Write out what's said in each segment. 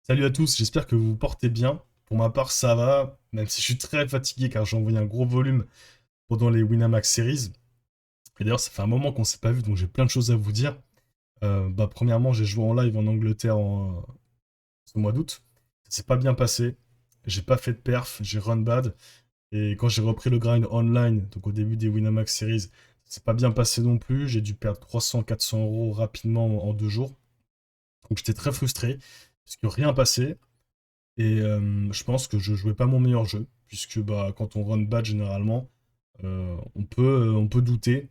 Salut à tous, j'espère que vous vous portez bien. Pour ma part, ça va, même si je suis très fatigué car j'ai envoyé un gros volume pendant les Winamax Series. Et d'ailleurs, ça fait un moment qu'on s'est pas vu, donc j'ai plein de choses à vous dire. Premièrement, j'ai joué en live en Angleterre ce mois d'août. Ça s'est pas bien passé. J'ai pas fait de perf, j'ai run bad. Et quand j'ai repris le grind online, donc au début des Winamax Series, ça s'est pas bien passé non plus. J'ai dû perdre 300-400 euros rapidement en 2 jours. Donc j'étais très frustré, parce que rien passé. Et je pense que je jouais pas mon meilleur jeu, puisque quand on run bad généralement, on peut douter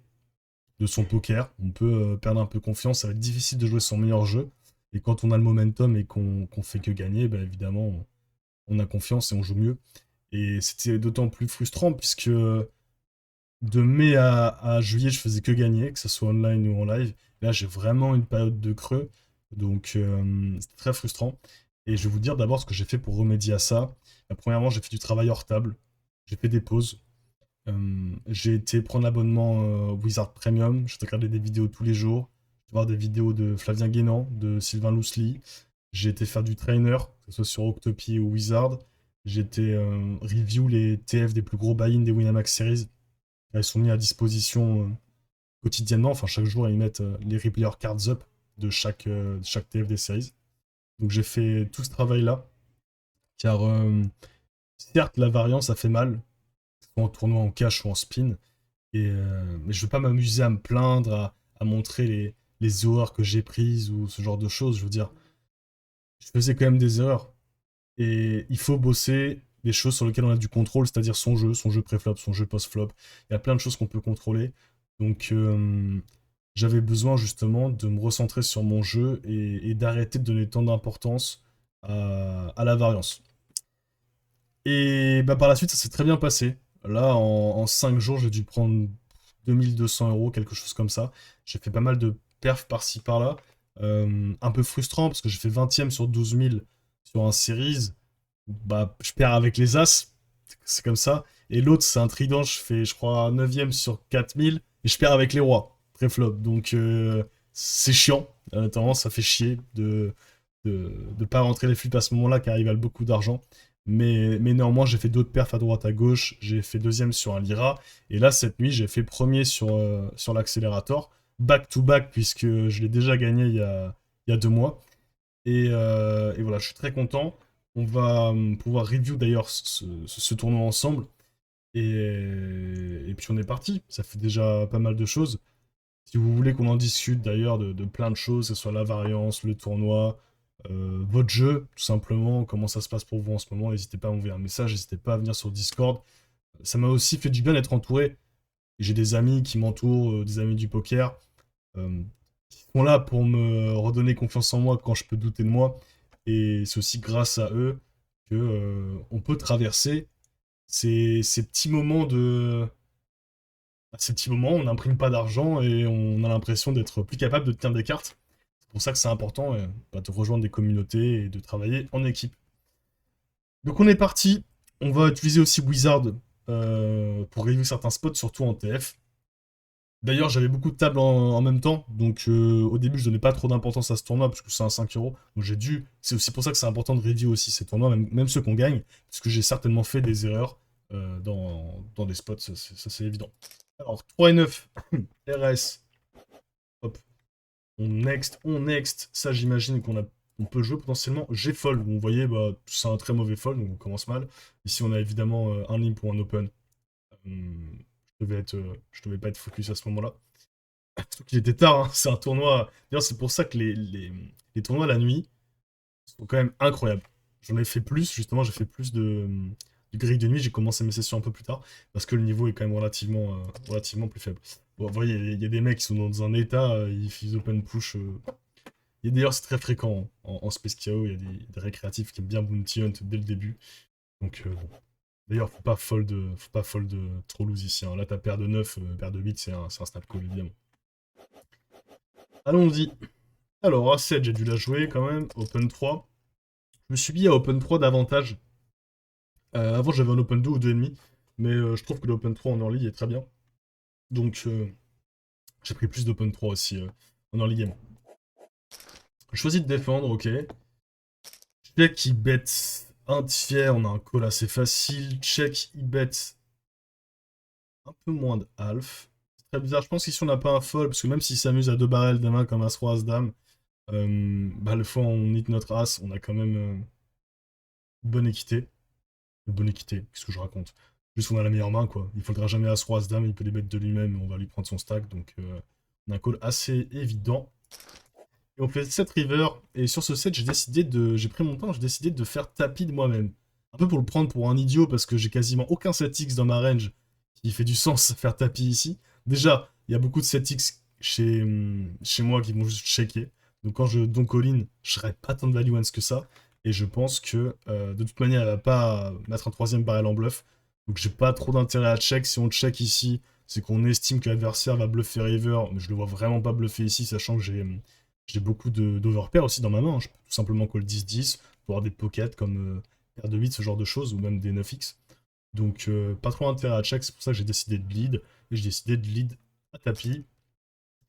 de son poker, on peut perdre un peu confiance, ça va être difficile de jouer son meilleur jeu. Et quand on a le momentum et qu'on fait que gagner, évidemment, on a confiance et on joue mieux. Et c'était d'autant plus frustrant, puisque de mai à juillet, je faisais que gagner, que ce soit online ou en live. Là, j'ai vraiment une période de creux, donc c'est très frustrant. Et je vais vous dire d'abord ce que j'ai fait pour remédier à ça. Premièrement, j'ai fait du travail hors table, j'ai fait des pauses. J'ai été prendre l'abonnement Wizard Premium, je regardé des vidéos tous les jours. Je vais voir des vidéos de Flavien Guénan, de Sylvain Lousli. J'ai été faire du trainer, que ce soit sur Octopi ou Wizard. J'ai été review les TF des plus gros buy-in des Winamax Series. Ils sont mis à disposition quotidiennement, enfin chaque jour ils mettent les replayer cards up de chaque TF des séries. Donc j'ai fait tout ce travail-là, car certes la variance ça fait mal, soit en tournoi en cash ou en spin, mais je veux pas m'amuser à me plaindre, à montrer les erreurs que j'ai prises ou ce genre de choses. Je veux dire, je faisais quand même des erreurs. Et il faut bosser des choses sur lesquelles on a du contrôle, c'est-à-dire son jeu pré-flop, son jeu post-flop. Il y a plein de choses qu'on peut contrôler. Donc j'avais besoin justement de me recentrer sur mon jeu et d'arrêter de donner tant d'importance à la variance. Et par la suite, ça s'est très bien passé. Là, en 5 jours, j'ai dû prendre 2200 euros, quelque chose comme ça. J'ai fait pas mal de perfs par-ci par-là. Un peu frustrant parce que j'ai fait 20e sur 12 000 sur un series. Je perds avec les As, c'est comme ça. Et l'autre, c'est un trident, je fais, je crois, 9e sur 4000, et je perds avec les rois, pré-flop. Donc, c'est chiant. Notamment, ça fait chier de pas rentrer les flips à ce moment-là, car ils valent beaucoup d'argent. Mais néanmoins, j'ai fait d'autres perfs à droite, à gauche. J'ai fait deuxième sur un Lyra. Et là, cette nuit, j'ai fait premier sur l'accélérateur. Back-to-back, puisque je l'ai déjà gagné il y a 2 mois. Et voilà, je suis très content. On va pouvoir review d'ailleurs ce tournoi ensemble. Et puis on est parti. Ça fait déjà pas mal de choses. Si vous voulez qu'on en discute d'ailleurs de plein de choses, que ce soit la variance, le tournoi, votre jeu, tout simplement, comment ça se passe pour vous en ce moment, n'hésitez pas à m'envoyer un message, n'hésitez pas à venir sur Discord. Ça m'a aussi fait du bien d'être entouré. J'ai des amis qui m'entourent, des amis du poker, euh, qui sont là pour me redonner confiance en moi quand je peux douter de moi. Et c'est aussi grâce à eux que on peut traverser ces petits moments ces petits moments où on n'imprime pas d'argent et on a l'impression d'être plus capable de tenir des cartes. C'est pour ça que c'est important de rejoindre des communautés et de travailler en équipe. Donc on est parti. On va utiliser aussi Wizard pour review certains spots, surtout en TF. D'ailleurs, j'avais beaucoup de tables en même temps, donc au début, je donnais pas trop d'importance à ce tournoi parce que c'est un 5 euros. Donc j'ai dû. C'est aussi pour ça que c'est important de review aussi ces tournois, même ceux qu'on gagne, parce que j'ai certainement fait des erreurs dans des spots, ça, c'est évident. Alors 3 et 9, RS, hop, on next. Ça, j'imagine on peut jouer potentiellement. J'ai fold. Vous voyez, c'est un très mauvais fold, donc on commence mal. Ici, on a évidemment un limp ou un open. Je devais pas être focus à ce moment-là. Surtout qu'il était tard, hein. C'est un tournoi. D'ailleurs, c'est pour ça que les tournois la nuit sont quand même incroyables. J'en ai fait plus, justement, j'ai fait plus de grille de nuit. J'ai commencé mes sessions un peu plus tard parce que le niveau est quand même relativement plus faible. Bon, vous voyez, il y a des mecs qui sont dans un état, ils open push. D'ailleurs, c'est très fréquent en Space KO. Il y a des récréatifs qui aiment bien Bounty Hunt dès le début. Donc, bon. D'ailleurs, faut pas fold trop loose ici, hein. Là, t'as paire de 9, paire de 8, c'est un snap call, évidemment. Allons-y. Alors, A7, j'ai dû la jouer quand même. Open 3. Je me suis mis à Open 3 davantage. Avant, j'avais un Open 2 ou 2,5. Mais je trouve que l'Open 3 en early est très bien. Donc, j'ai pris plus d'Open 3 aussi en early game. Je choisis de défendre, ok. Check, il bet un tiers, on a un call assez facile. Check, il bet un peu moins de half. C'est très bizarre, je pense qu'ici on n'a pas un fold, parce que même s'il s'amuse à deux barrels de main comme As-Roi, As-Dame, bah, le fois où on hit notre As, on a quand même bonne équité. Bonne équité, qu'est-ce que je raconte? Juste on a la meilleure main, quoi. Il faudra jamais As-Roi, As-Dame, il peut les mettre de lui-même, et on va lui prendre son stack, donc on a un call assez évident. Et on fait 7 river, et sur ce set, j'ai pris mon temps, j'ai décidé de faire tapis de moi-même. Un peu pour le prendre pour un idiot, parce que j'ai quasiment aucun 7x dans ma range qui fait du sens à faire tapis ici. Déjà, il y a beaucoup de 7x chez moi qui vont juste checker. Donc quand je donk all-in, je serai pas tant de value once que ça. Et je pense que de toute manière, elle va pas mettre un troisième barrel en bluff. Donc j'ai pas trop d'intérêt à check. Si on check ici, c'est qu'on estime que l'adversaire va bluffer river. Mais je le vois vraiment pas bluffer ici, sachant que j'ai beaucoup d'overpair aussi dans ma main. Je peux tout simplement call 10-10 pour avoir des pockets comme paire de 8, ce genre de choses, ou même des 9x. Donc pas trop intérêt à check, c'est pour ça que j'ai décidé de lead. Et j'ai décidé de lead à tapis.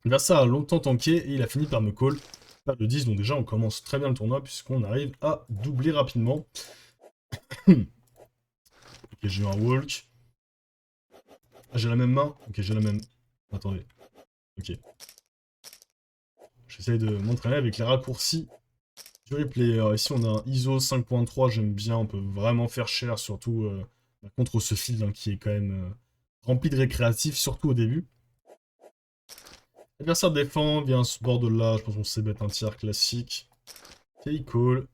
L'adversaire a longtemps tanké et il a fini par me call. Pas de 10, donc déjà on commence très bien le tournoi puisqu'on arrive à doubler rapidement. Ok, j'ai eu un walk. Ah, j'ai la même main? Ok, j'ai la même. Attendez. Ok. J'essaye de m'entraîner avec les raccourcis du replay. Alors, ici on a un ISO 5.3, j'aime bien, on peut vraiment faire cher, surtout contre ce field hein, qui est quand même rempli de récréatifs, surtout au début. L'adversaire défend, vient ce bord de là, je pense qu'on sait bet un tiers classique. Ok, il call.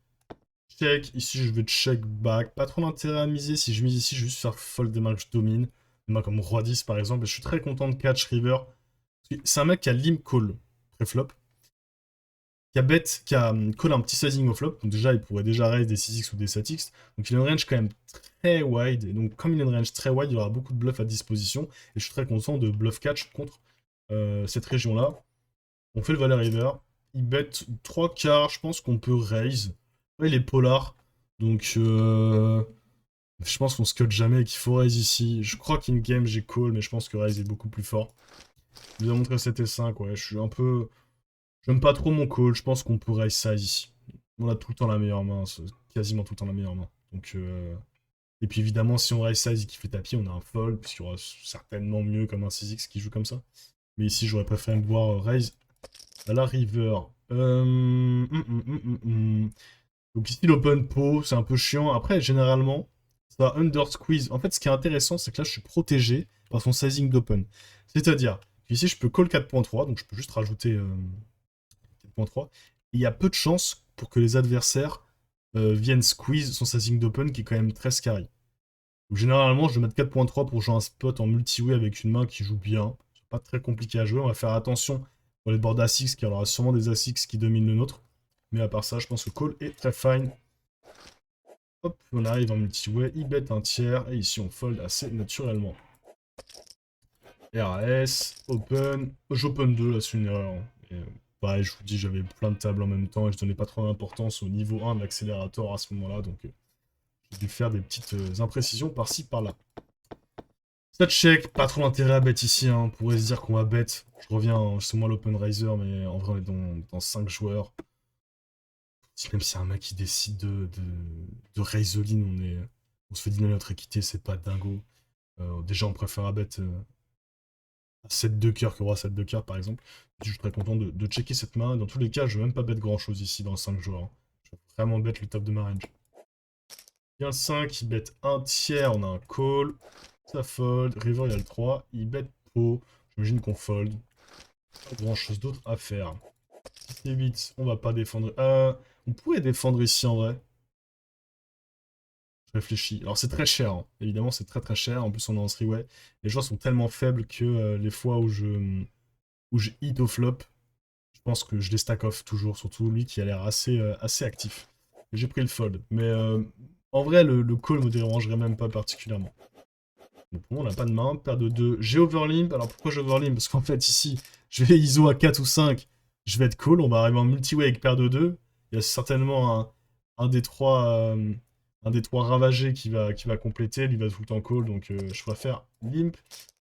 Check, ici je vais check back. Pas trop d'intérêt à miser, si je mise ici, je vais juste faire fold des mains que je domine. Des mains comme Roi 10 par exemple, et je suis très content de catch river. C'est un mec qui a limp call pré-flop, qui a bet, qui a call un petit sizing au flop, donc déjà il pourrait déjà raise des 6x ou des 7x, donc il a une range quand même très wide, et donc comme il a une range très wide, il aura beaucoup de bluffs à disposition, et je suis très content de bluff catch contre cette région-là. On fait le Valet River. Il bet 3 quarts, je pense qu'on peut raise. Ouais, il est polar. Donc, je pense qu'on se cut jamais et qu'il faut raise ici. Je crois qu'in-game, j'ai call, mais je pense que raise est beaucoup plus fort. Il nous a montré 7 et 5, ouais. Je suis un peu... J'aime pas trop mon call. Je pense qu'on peut raise size ici. On a tout le temps la meilleure main. Quasiment tout le temps la meilleure main. Donc, Et puis évidemment, si on raise size et qu'il fait tapis, on a un fold, puisqu'il y aura certainement mieux comme un 6x qui joue comme ça. Mais ici, j'aurais préféré me voir raise à la river. Donc ici l'open pot, c'est un peu chiant. Après, généralement, ça va under squeeze. En fait, ce qui est intéressant, c'est que là, je suis protégé par son sizing d'open. C'est-à-dire qu'ici, je peux call 4.3, donc je peux juste rajouter 4.3. Il y a peu de chances pour que les adversaires viennent squeeze son sizing d'open, qui est quand même très scary. Donc généralement, je vais mettre 4.3 pour jouer un spot en multi-way avec une main qui joue bien. C'est pas très compliqué à jouer. On va faire attention pour les boards As-X, car il y aura sûrement des As-X qui dominent le nôtre. Mais à part ça, je pense que call est très fine. Hop, on arrive en multi-way, il bet un tiers, et ici on fold assez naturellement. RAS, open, j'open 2, là c'est une erreur. Et, pareil, je vous dis, j'avais plein de tables en même temps, et je donnais pas trop d'importance au niveau 1 de l'accélérateur à ce moment-là, donc j'ai dû faire des petites imprécisions par-ci, par-là. Stat check, pas trop d'intérêt à bet ici, hein. On pourrait se dire qu'on va bet. Je reviens, c'est moi l'open riser, mais en vrai on est dans 5 joueurs. Même si y a un mec qui décide de raise all in, on se fait dîner notre équité, c'est pas dingo. Déjà, on préfère à bet à 7 de cœur que roi 7 de cœur, par exemple. Je suis très content de checker cette main. Dans tous les cas, je vais même pas bet grand chose ici dans 5 joueurs, hein. Je vais vraiment bet le top de ma range. Il y a le 5, il bet un tiers, on a un call. Ça fold. River, il y a le 3. Il bet pot. J'imagine qu'on fold. Pas grand chose d'autre à faire. 6 et 8, on va pas défendre. On pourrait défendre ici en vrai. Je réfléchis. Alors c'est très cher, hein. Évidemment c'est très très cher. En plus on est en three-way. Les joueurs sont tellement faibles que les fois où je hit au flop, je pense que je les stack off toujours. Surtout lui qui a l'air assez actif. J'ai pris le fold. Mais en vrai le call me dérangerait même pas particulièrement. Donc pour moi on n'a pas de main. Paire de 2. J'ai overlimp. Alors pourquoi j'ai overlimp? Parce qu'en fait ici je vais ISO à 4 ou 5. Je vais être call. On va arriver en multi-way avec paire de 2. Il y a certainement un des trois... un des trois ravagés qui va compléter, lui va tout le temps call, donc je préfère limp.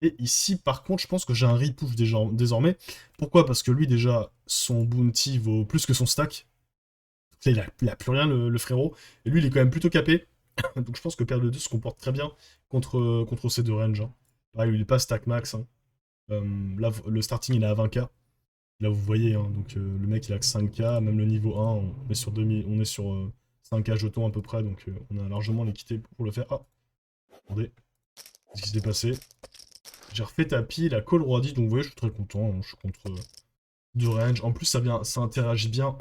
Et ici, par contre, je pense que j'ai un repush désormais. Pourquoi? Parce que lui, déjà, son bounty vaut plus que son stack. Là, il a plus rien, le frérot. Et lui, il est quand même plutôt capé. Donc je pense que paire de 2 se comporte très bien contre ces deux ranges. Hein. Pareil, il est pas stack max. Hein. Là, le starting, il est à 20k. Là, vous voyez, hein, donc le mec, il a que 5k. Même le niveau 1, on est sur, on est sur 5k jetons à peu près. Donc on a largement l'équité pour le faire. Ah, attendez. Qu'est-ce qui s'est passé? J'ai refait tapis, la call roi 10, donc vous voyez, je suis très content. Hein, je suis contre deux range. En plus, ça interagit bien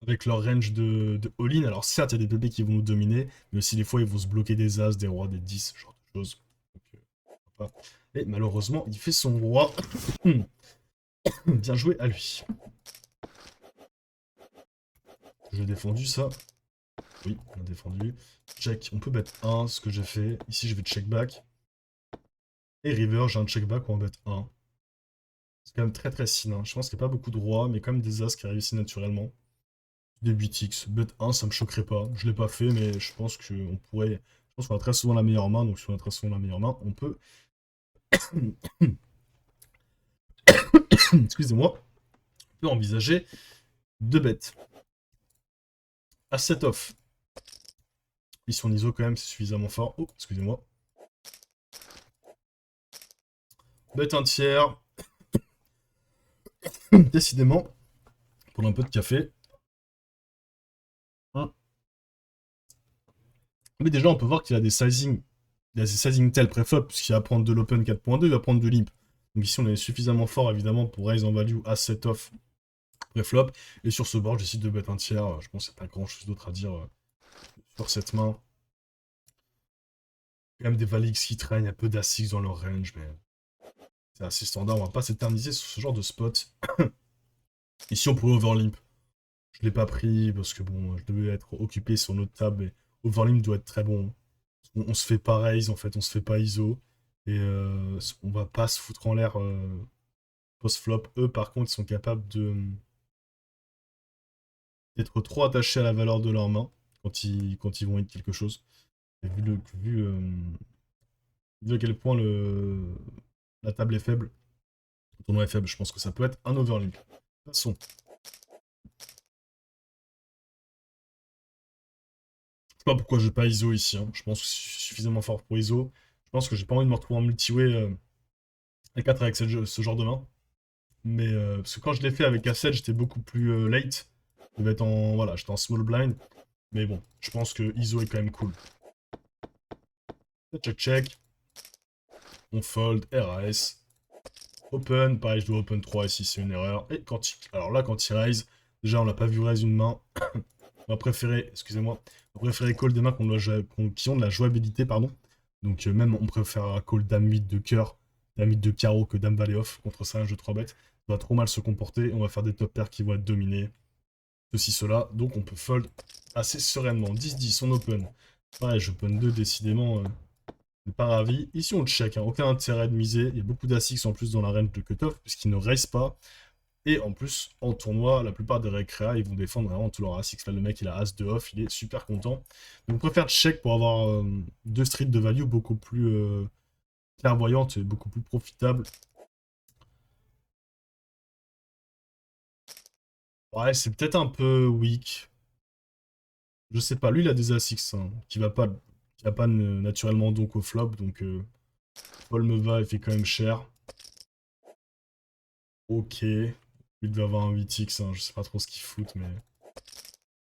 avec leur range de all-in. Alors certes, il y a des bébés qui vont nous dominer, mais aussi des fois, ils vont se bloquer des as, des rois, des 10, ce genre de choses. Donc, pourquoi pas. Et malheureusement, il fait son roi. Bien joué à lui. J'ai défendu ça. Oui, on a défendu. Check, on peut bet 1, ce que j'ai fait. Ici, je vais check back. Et river, j'ai un check back, on va bet 1. C'est quand même très très sin. Hein. Je pense qu'il n'y a pas beaucoup de rois, mais quand même des as qui réussissent naturellement. Des 8x. Bet 1, ça me choquerait pas. Je l'ai pas fait, mais je pense qu'on pourrait. Je pense qu'on a très souvent la meilleure main, donc si on a très souvent la meilleure main, on peut. Excusez-moi. On peut envisager deux bêtes. À 7 off. Ici en ISO quand même, c'est suffisamment fort. Oh, excusez-moi. Bet un tiers. Décidément. Pour un peu de café. Hein. Mais déjà, on peut voir qu'il a des sizing. Il a des sizing tel préflop, puisqu'il va prendre de l'open 4.2, il va prendre de l'imp. Donc ici, on est suffisamment fort, évidemment, pour raise en value à 7 off préflop. Et sur ce board, j'essaie de bet un tiers. Je pense qu'il n'y a pas grand chose d'autre à dire sur cette main. Il y a quand même des Valix qui traînent, il y a peu d'A6 dans leur range, mais c'est assez standard. On va pas s'éterniser sur ce genre de spot. Ici, on pourrait overlimp. Je l'ai pas pris parce que bon, je devais être occupé sur notre table. Et overlimp doit être très bon. On se fait pas raise, en fait, on se fait pas ISO. Et on va pas se foutre en l'air post-flop. Eux, par contre, ils sont capables d'être trop attachés à la valeur de leur main quand ils vont hit quelque chose. Et vu à quel point la table est faible, le tournoi est faible, je pense que ça peut être un overlimp. Passons. Je sais pas pourquoi j'ai pas ISO ici. Hein. Je pense que je suis suffisamment fort pour ISO. Je pense que j'ai pas envie de me retrouver en multi-way à 4 avec ce genre de main. Mais parce que quand je l'ai fait avec A7, j'étais beaucoup plus late. Je devais être en, voilà, j'étais en small blind. Mais bon, je pense que ISO est quand même cool. Check, check. On fold, RAS. Open, pareil, je dois open 3 ici, c'est une erreur. Et alors là, quand il raise, déjà, on l'a pas vu raise une main. On va préférer, excusez-moi, on va préférer call des mains qui ont de la jouabilité, pardon. Donc même on préfère call dame 8 de cœur, dame 8 de carreau que dame valet off contre ça, un jeu 3 bêtes. Ça va trop mal se comporter, on va faire des top pairs qui vont être dominés. Ceci, cela, donc on peut fold assez sereinement. 10-10, on open. Pareil, je open 2, décidément, pas ravi. Ici on check, hein. Aucun intérêt de miser, il y a beaucoup d'A6 en plus dans la range de cutoff, puisqu'ils ne raise pas. Et en plus, en tournoi, la plupart des récréas, ils vont défendre vraiment tout leur As-X. Là, le mec, il a As de off, il est super content. Donc, on préfère check pour avoir deux streets de value beaucoup plus clairvoyantes et beaucoup plus profitables. Ouais, c'est peut-être un peu weak. Je sais pas, lui, il a des As-X hein, qui va pas naturellement donc au flop. Donc, Paul me va, il fait quand même cher. Ok. Il devait avoir un 8x, hein, je sais pas trop ce qu'il fout, mais...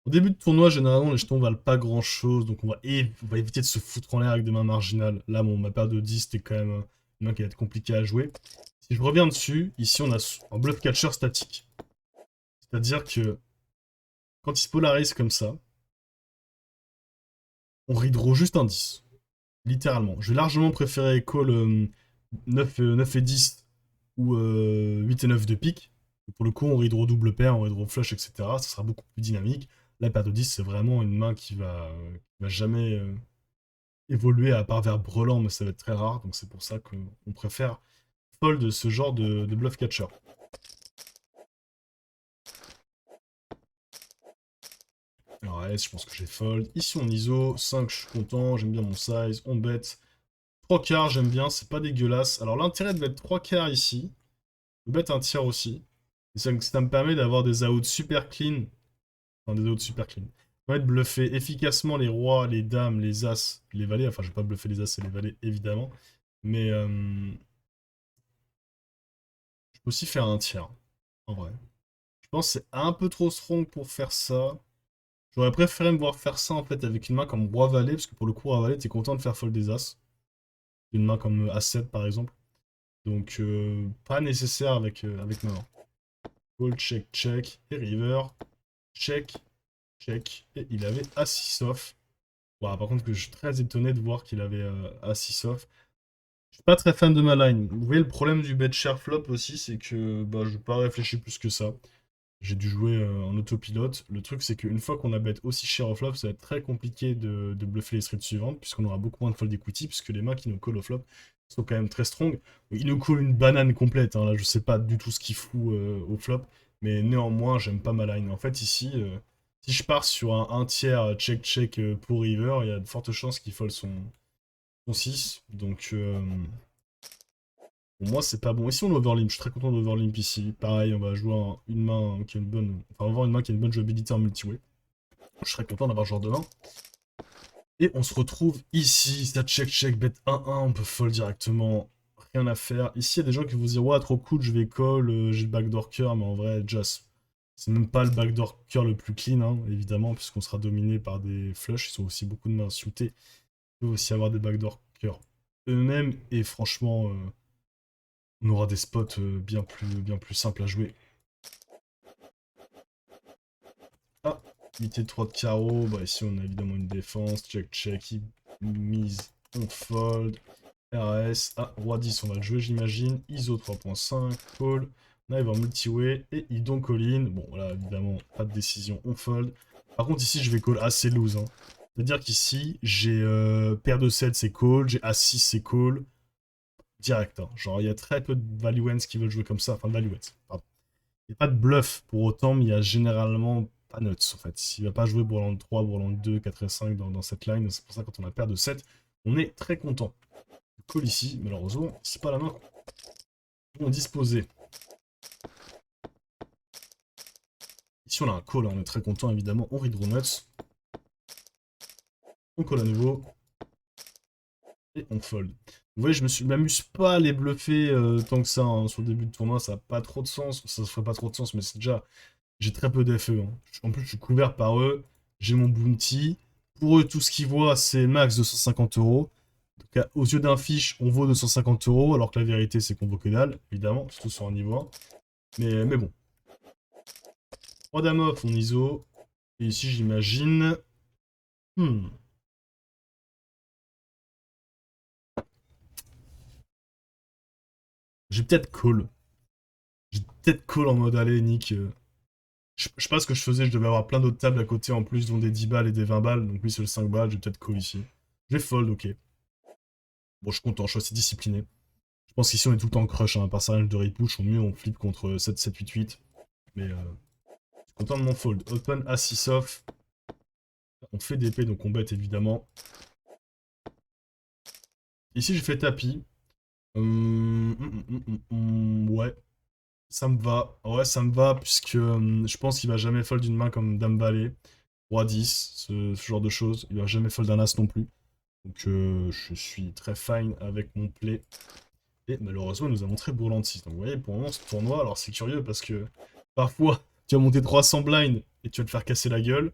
Au début de tournoi, généralement, les jetons valent pas grand chose, donc on va éviter de se foutre en l'air avec des mains marginales. Là, bon, ma paire de 10, c'était quand même une main qui va être compliquée à jouer. Si je reviens dessus, ici, on a un bluff catcher statique. C'est-à-dire que quand il se polarise comme ça, on redraw juste un 10. Littéralement. Je vais largement préférer call 9 et 10 ou 8 et 9 de pique. Pour le coup, on redraw double paire, on redraw flush, etc. Ça sera beaucoup plus dynamique. La paire de 10, c'est vraiment une main qui va jamais évoluer à part vers brelan, mais ça va être très rare. Donc c'est pour ça qu'on préfère fold ce genre de bluff catcher. Alors S, je pense que j'ai fold. Ici on ISO, 5, je suis content, j'aime bien mon size. On bet 3 quarts, j'aime bien, c'est pas dégueulasse. Alors l'intérêt de mettre 3 quarts ici, je bet un tiers aussi. Et ça me permet d'avoir des outs super clean Enfin, des autres super clean. Ça va être bluffer efficacement les rois, les dames, les as, les valets. Enfin, je vais pas bluffer les as et les valets, évidemment. Mais je peux aussi faire un tiers, en vrai. Je pense que c'est un peu trop strong pour faire ça. J'aurais préféré me voir faire ça, en fait, avec une main comme roi-valet, parce que pour le coup, roi-valet, t'es content de faire fold des as. Une main comme As7 par exemple. Donc pas nécessaire avec ma main. Call, check, check. Et river. Check, check. Et il avait As-6 off. Bon, par contre que je suis très étonné de voir qu'il avait As-6 off. Je suis pas très fan de ma line. Vous voyez le problème du bet share flop aussi, c'est que bah, je n'ai pas réfléchi plus que ça. J'ai dû jouer en autopilote. Le truc, c'est qu'une fois qu'on a bet aussi cher au flop, ça va être très compliqué de bluffer les streets suivantes, puisqu'on aura beaucoup moins de fold equity, puisque les mains qui nous call au flop sont quand même très strong. Il nous call une banane complète, hein, là je sais pas du tout ce qu'il fout au flop, mais néanmoins j'aime pas ma line. En fait ici, si je pars sur un tiers check-check pour river, il y a de fortes chances qu'il fold son 6, donc pour moi, c'est pas bon. Ici, on overlimp. Je suis très content d'overlimp ici. Pareil, on va jouer une main qui a une bonne. Enfin, on va avoir une main qui a une bonne jouabilité en multi-way. Je serais content d'avoir ce genre de main. Et on se retrouve ici. Ça check, bet 1-1. On peut fold directement. Rien à faire. Ici, il y a des gens qui vous disent ouais, trop cool, je vais call. J'ai le backdoor cœur. Mais en vrai, just. C'est même pas le backdoor cœur le plus clean, hein, évidemment, puisqu'on sera dominé par des flushs. Ils sont aussi beaucoup de mains suitées. Il peut aussi avoir des backdoor cœur eux-mêmes. Et franchement. On aura des spots bien plus simples à jouer. Ah, unité de 3 de carreau. Bah, ici, on a évidemment une défense. Check, check. Mise, on fold. RS. Ah, roi 10, on va le jouer, j'imagine. ISO 3.5. Call. On arrive en multi-way. Et il donc all-in. Bon, voilà, évidemment, pas de décision. On fold. Par contre, ici, je vais call assez loose, hein. C'est-à-dire qu'ici, j'ai paire de 7, c'est call. J'ai A6, c'est call. Direct, hein. Genre, il y a très peu de value hands qui veulent jouer comme ça. Enfin, de value hands, pardon. Il n'y a pas de bluff pour autant, mais il y a généralement pas nuts en fait. S'il ne va pas jouer Bourland 3, Bourland 2, 4 et 5 dans cette line, c'est pour ça que quand on a paire de 7, on est très content. Le call ici, malheureusement, c'est pas la main qu'on disposait. Ici on a un call, hein, on est très content évidemment, on redraw nuts. On call à nouveau. Et on fold. Vous voyez, je m'amuse pas à les bluffer tant que ça, hein. Sur le début de tournoi, ça n'a pas trop de sens. Ça ne ferait pas trop de sens, mais c'est déjà j'ai très peu d'FE, hein. En plus, je suis couvert par eux. J'ai mon bounty. Pour eux, tout ce qu'ils voient, c'est max 250 euros. Donc, aux yeux d'un fiche, on vaut 250 euros, alors que la vérité, c'est qu'on vaut que dalle, évidemment, surtout sur un niveau 1. Mais bon. 3 dames off, on ISO. Et ici, j'imagine. Hmm. J'ai peut-être call. J'ai peut-être call en mode allez, Nick. Je sais pas ce que je faisais, je devais avoir plein d'autres tables à côté en plus, dont des 10 balles et des 20 balles. Donc, lui, c'est le 5 balles, je vais peut-être call ici. Je vais fold, ok. Bon, je suis content, je suis assez discipliné. Je pense qu'ici on est tout le temps crush, hein, par sa range de rate push, au mieux on flip contre 7, 7, 8, 8. Mais je suis content de mon fold. Open A6 off. On fait d'épée, donc on bet évidemment. Ici j'ai fait tapis. Ouais, ça me va. Ouais, ça me va, puisque je pense qu'il va jamais fold d'une main comme Dame Valet, Roi 10, ce genre de choses. Il va jamais fold un As non plus. Donc je suis très fine avec mon play. Et malheureusement, il nous a montré Bourland 6. Donc vous voyez, pour le moment, ce tournoi, alors c'est curieux parce que parfois, tu vas monter 300 blinds et tu vas te faire casser la gueule.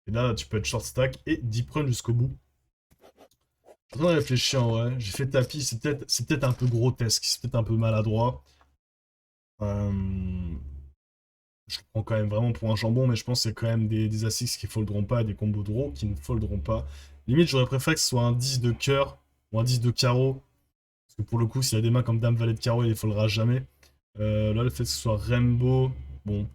Et là, tu peux être short stack et deep run jusqu'au bout. Je suis en train de réfléchir en vrai. J'ai fait tapis, c'est peut-être un peu grotesque, c'est peut-être un peu maladroit. Euh, Je le prends quand même vraiment pour un jambon, mais je pense que c'est quand même des assists qui folderont pas et des combos de draw qui ne folderont pas. Limite, j'aurais préféré que ce soit un 10 de cœur ou un 10 de carreau. Parce que pour le coup, s'il y a des mains comme Dame Valet de carreau, il les foldera jamais. Là, le fait que ce soit Rainbow, bon,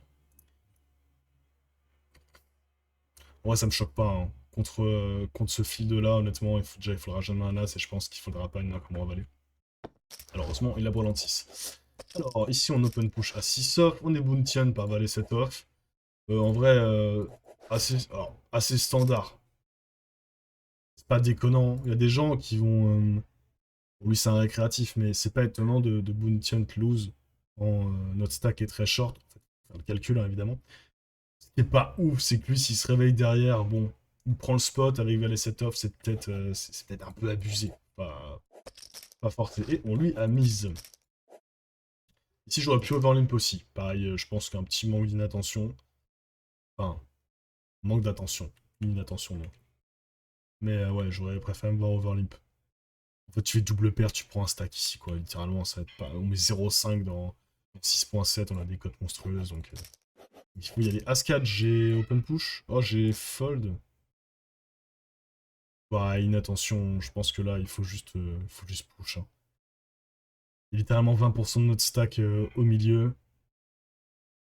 en vrai, ça me choque pas, hein. Contre ce field-là, honnêtement, déjà, il faudra jamais un As et je pense qu'il faudra pas une main comme Roi-Valet. Malheureusement, il a Bourland 6. Alors, ici, on open push à 6 off. On est Bountian par Valet 7 off. En vrai, assez standard. C'est pas déconnant. Il y a des gens qui vont. Oui, c'est un récréatif, mais c'est pas étonnant de Bountian lose en notre stack est très short. En fait, faut faire le calcul, hein, évidemment. qui est pas ouf, c'est que lui, s'il se réveille derrière, bon, il prend le spot avec Valet set off, c'est peut-être un peu abusé. Pas forcé. Et on lui a mise. Ici, j'aurais pu overlimp aussi. Pareil, je pense qu'un petit manque d'inattention. Enfin, manque d'attention. Inattention, non. Mais ouais, j'aurais préféré me voir overlimp. En fait, tu fais double paire, tu prends un stack ici, quoi. Littéralement, ça va être pas... On met 0,5 dans 6.7, on a des cotes monstrueuses, donc... il faut y aller. As-4, j'ai open push. Oh, j'ai fold. Bah, inattention, je pense que là, il faut juste push. Hein. Il y a littéralement 20% de notre stack au milieu.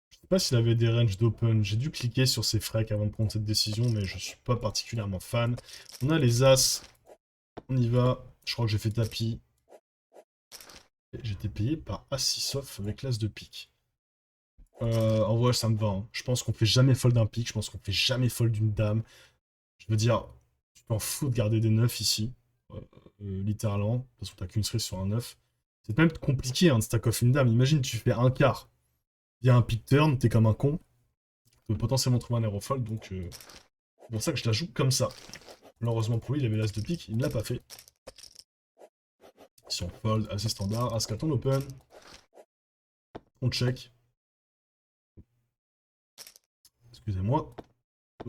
Je sais pas s'il avait des ranges d'open. J'ai dû cliquer sur ces freaks avant de prendre cette décision, mais je suis pas particulièrement fan. On a les As. On y va. Je crois que j'ai fait tapis. J'étais payé par As-6 off avec l'As de pique. En vrai, ça me va. Hein. Je pense qu'on fait jamais fold d'un pique. Je pense qu'on fait jamais fold d'une dame. Je veux dire, tu t'en fous de garder des 9 ici. Littéralement. De toute façon, t'as qu'une cerise sur un 9. C'est même compliqué hein, de stack off une dame. Imagine, tu fais un quart. Il y a un pick turn, t'es comme un con. Tu peux potentiellement trouver un aero fold, donc c'est pour ça que je la joue comme ça. Malheureusement pour lui, il avait l'as de pique, il ne l'a pas fait. Si on fold, assez standard, as-4 on open. On check. Excusez-moi.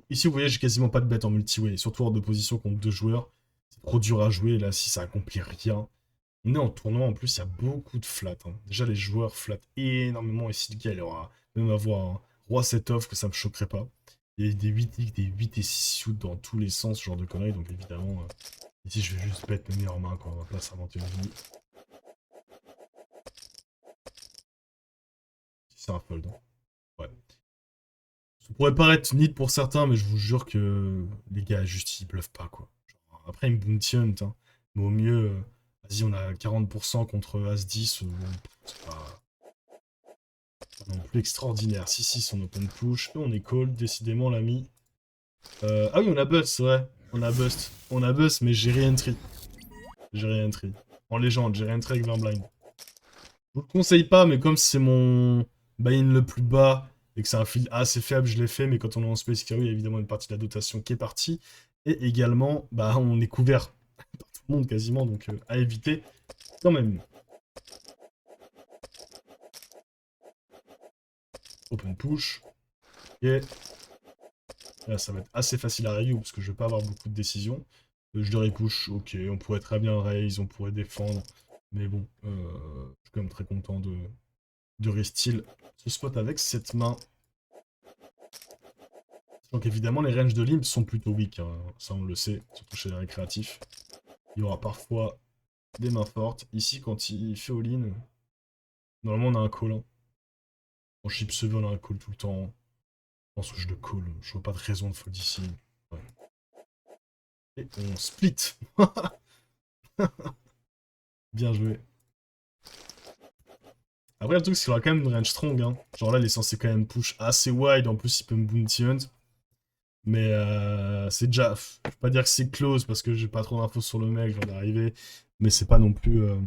Ici, vous voyez, j'ai quasiment pas de bête en multi-way, surtout hors de position contre deux joueurs. C'est trop dur à jouer, là, si ça accomplit rien. On est en tournoi, en plus, il y a beaucoup de flat. Hein. Déjà, les joueurs flattent énormément, et Silka, il aura même avoir un roi set off, que ça me choquerait pas. Il y a des 8 des 8 et 6 suits dans tous les sens, ce genre de conneries, donc évidemment, ici, je vais juste bête mes meilleures mains, quoi. On va pas s'inventer une vie. Si c'est un fold, hein. Ouais. Ça pourrait paraître nid pour certains, mais je vous jure que les gars, juste, ils bluffent pas, quoi. Genre, après, ils me bounty hunt, hein. Mais au mieux, vas-y, on a 40% contre As-10, c'est pas non plus extraordinaire. 6-6, on open push, et on est call, décidément, l'ami. Ah oui, on a bust, c'est vrai. On a bust. On a bust, mais j'ai re-entry. J'ai re-entry. En légende, j'ai re-entry avec Verblind. Je vous le conseille pas, mais comme c'est mon buy-in le plus bas et que c'est un field assez faible, je l'ai fait. Mais quand on est en Space Carry, il y a évidemment une partie de la dotation qui est partie. Et également, bah, on est couvert par tout le monde quasiment, donc à éviter quand même. Open push. Et là, ça va être assez facile à review parce que je vais pas avoir beaucoup de décisions. Je dirais push, ok, on pourrait très bien raise, on pourrait défendre. Mais bon, je suis quand même très content de resteal ce spot avec cette main. Donc évidemment, les ranges de limp sont plutôt weak, hein. Ça on le sait, surtout chez les récréatifs. Il y aura parfois des mains fortes. Ici, quand il fait all-in, normalement on a un call. Hein. En chip CV, on a un call tout le temps. Je pense que je le call, je vois pas de raison de fold ici. Ouais. Et on split. Bien joué. Après, le truc, c'est qu'il aura quand même une range strong. Hein. Genre là, il est censé quand même push assez wide. En plus, il peut me bounty hunt. Mais c'est déjà... Je vais pas dire que c'est close parce que j'ai pas trop d'infos sur le mec, j'en ai arrivé. Mais c'est pas non plus le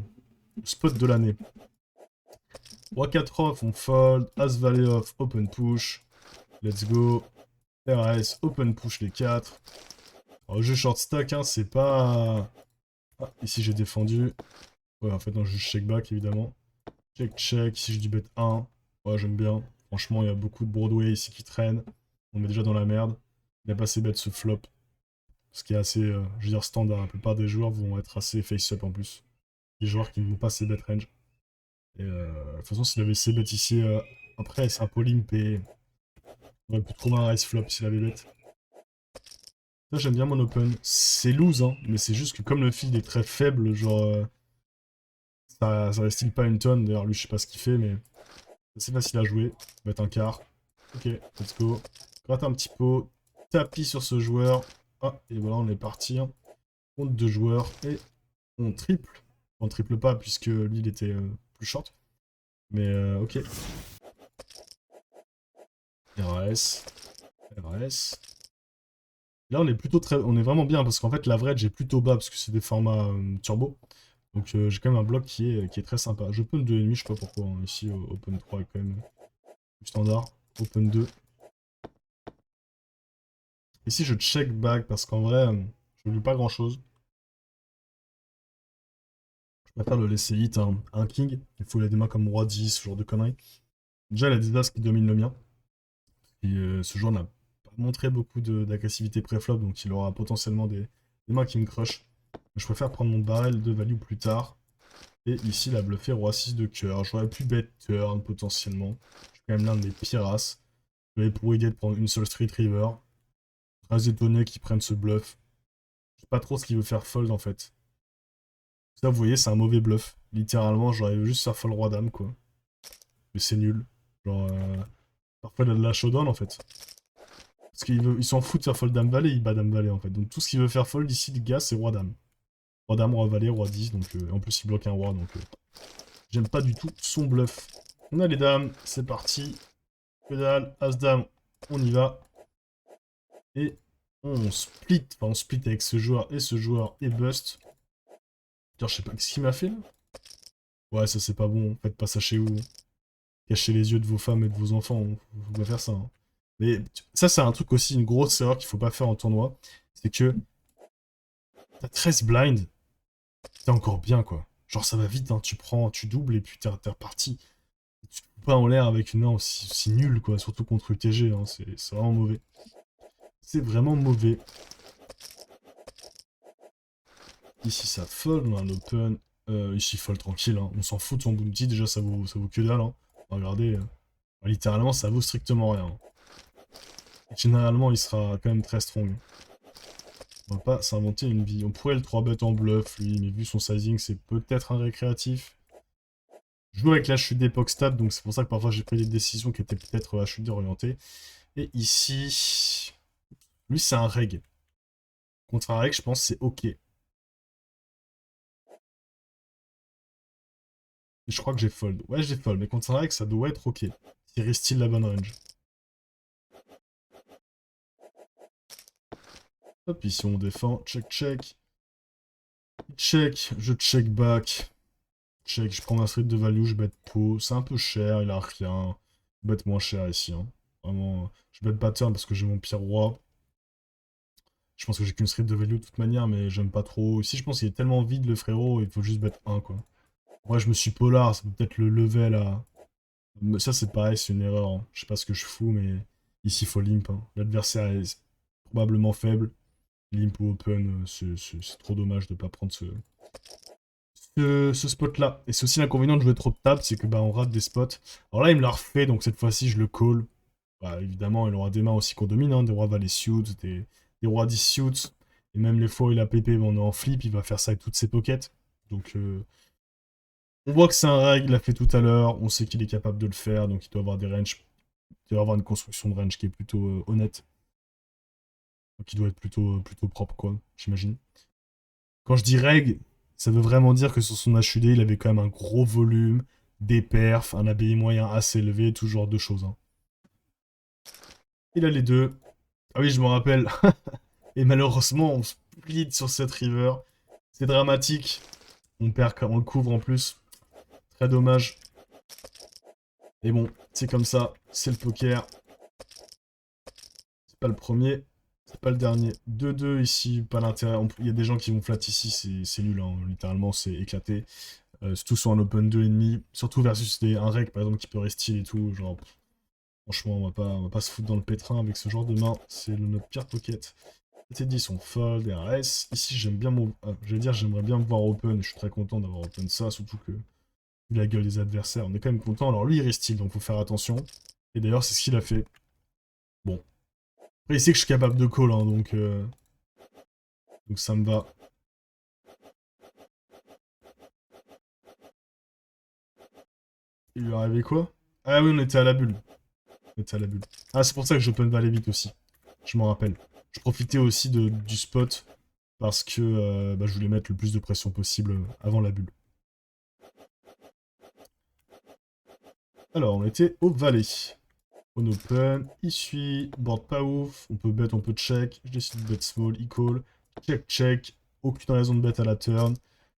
spot de l'année. Roi 4 off, on fold. As Valet off, open push. Let's go. RS, open push les 4. Alors, jeu short stack, hein, c'est pas... Ah, ici j'ai défendu. Ouais, en fait, non, je check back évidemment. Check, check. Ici je dis bet 1. Ouais, j'aime bien. Franchement, il y a beaucoup de Broadway ici qui traînent. On est déjà dans la merde. Il a pas assez bet ce flop. Ce qui est assez, je veux dire, standard. La plupart des joueurs vont être assez face-up en plus. Des joueurs qui ne vont pas ces bet range. Et de toute façon, s'il avait ces bêtes ici, après, c'est un polimp et on aurait pu trouver un raise flop s'il avait bet. Ça, j'aime bien mon open. C'est loose, hein, mais c'est juste que comme le field est très faible, genre, ça reste pas une tonne. D'ailleurs, lui, je sais pas ce qu'il fait, mais c'est facile à jouer. Bet un quart. Ok, let's go. Gratte un petit pot. Tapis sur ce joueur. Ah, et voilà, on est parti. Hein. Contre deux joueurs et on triple. On triple pas puisque lui il était plus short. Mais ok. RAS. RAS. Là on est plutôt très. On est vraiment bien parce qu'en fait l'average est plutôt bas parce que c'est des formats turbo. Donc j'ai quand même un bloc qui est très sympa. Je open 2,5, je sais pas pourquoi. Hein. Ici open 3 est quand même plus standard. Open 2. Ici, je check back parce qu'en vrai, je ne joue pas grand-chose. Je préfère le laisser hit un king. Il faut il a des mains comme roi 10, ce genre de conneries. Déjà, il a des as qui dominent le mien. Et ce joueur n'a pas montré beaucoup d'agressivité pré-flop, donc il aura potentiellement des mains qui me crushent. Je préfère prendre mon barrel de value plus tard. Et ici, il a bluffé roi 6 de cœur. J'aurais pu bet turn potentiellement. Je suis quand même l'un de mes pires as. J'avais pour idée de prendre une seule street river. Très étonné qu'il prenne ce bluff. Je sais pas trop ce qu'il veut faire fold en fait. Ça, vous voyez, c'est un mauvais bluff. Littéralement, j'aurais juste faire fold roi dame quoi. Mais c'est nul. Genre, parfois il a de la showdown en fait. Parce qu'il s'en fout de faire fold dame valet, il bat dame valet en fait. Donc tout ce qu'il veut faire fold ici, les gars, c'est roi dame. Roi dame, roi valet, roi 10. Donc en plus, il bloque un roi. Donc j'aime pas du tout son bluff. On a les dames, c'est parti. Que dalle, as dame, on y va. Et on split. Enfin, on split avec ce joueur et bust. Putain, je sais pas ce qu'il m'a fait là. Ouais, ça c'est pas bon. Faites pas ça chez vous. Cachez les yeux de vos femmes et de vos enfants. Faut pas faire ça. Hein. Mais ça, c'est un truc aussi, une grosse erreur qu'il faut pas faire en tournoi. C'est que t'as 13 blind, t'es encore bien quoi. Genre ça va vite, hein. Tu prends, tu doubles et puis t'es reparti. Tu te fous pas en l'air avec une main aussi nulle quoi, surtout contre UTG. Hein. C'est vraiment mauvais. C'est vraiment mauvais. Ici ça fold, on a un open. Ici fold tranquille, hein. On s'en fout de son bounty, déjà ça vaut que dalle. Hein. Regardez, littéralement ça vaut strictement rien. Hein. Généralement il sera quand même très strong. On va pas s'inventer une vie. On pourrait le 3-bet en bluff lui, mais vu son sizing c'est peut-être un récréatif. Je joue avec la chute d'époque stat, donc c'est pour ça que parfois j'ai pris des décisions qui étaient peut-être la chute orientée. Et ici, lui c'est un reg. Contre un reg, je pense c'est ok. Et je crois que j'ai fold. Ouais, j'ai fold, mais contre un reg, ça doit être ok. Si reste-t-il la bonne range. Hop, ici on défend. Check, check. Check, je check back. Check, je prends ma street de value, je bet pot. C'est un peu cher, il a rien. Je bet moins cher ici. Hein. Vraiment, je bet pattern parce que j'ai mon pire roi. Je pense que j'ai qu'une street de value de toute manière, mais j'aime pas trop. Ici, je pense qu'il est tellement vide le frérot, il faut juste bet 1 quoi. Moi, je me suis polar, ça peut être le level à. Mais ça, c'est pareil, c'est une erreur. Hein. Je sais pas ce que je fous, mais ici, il faut limp. Hein. L'adversaire est probablement faible. Limp ou open, c'est trop dommage de pas prendre ce spot-là. Et c'est aussi l'inconvénient de jouer trop de table, c'est que bah, on rate des spots. Alors là, il me l'a refait, donc cette fois-ci, je le call. Bah, évidemment, il aura des mains aussi qu'on domine, hein, des rois valet suits, des rois 10 suits. Et même les fois où il a PP, on est en flip, il va faire ça avec toutes ses pockets. Donc, on voit que c'est un reg, il l'a fait tout à l'heure, on sait qu'il est capable de le faire, donc il doit avoir des ranges, il doit avoir une construction de range qui est plutôt honnête. Donc il doit être plutôt propre, quoi, j'imagine. Quand je dis reg, ça veut vraiment dire que sur son HUD, il avait quand même un gros volume, des perfs, un ABI moyen assez élevé, tout ce genre de choses. Hein. Il a les deux. Ah oui, je me rappelle. Et malheureusement, on split sur cette river. C'est dramatique. On perd quand on le couvre en plus. Très dommage. Et bon, c'est comme ça. C'est le poker. C'est pas le premier. C'est pas le dernier. 2-2 ici, pas l'intérêt. Il y a des gens qui vont flat ici, c'est nul. Hein. Littéralement, c'est éclaté. Surtout sur un open 2,5. Surtout versus un rec, par exemple, qui peut rester et tout. Genre, franchement, on va pas se foutre dans le pétrin avec ce genre de main. C'est notre pire pocket. T10, on fold, RS. Ici, j'aime bien mon. Je vais dire, j'aimerais bien me voir open. Je suis très content d'avoir open ça, surtout que. Vu la gueule des adversaires, on est quand même content. Alors lui, il reste donc faut faire attention. Et d'ailleurs, c'est ce qu'il a fait. Bon. Après, il sait que je suis capable de call, hein, donc ça me va. Il lui est arrivé quoi? Ah oui, on était à la bulle. On était à la bulle. Ah, c'est pour ça que j'open valet vite aussi. Je m'en rappelle. Je profitais aussi du spot parce que bah, je voulais mettre le plus de pression possible avant la bulle. Alors, on était au valet. On open, il suit, board pas ouf, on peut bet, on peut check, je décide de bet small, il call, check, check, aucune raison de bet à la turn.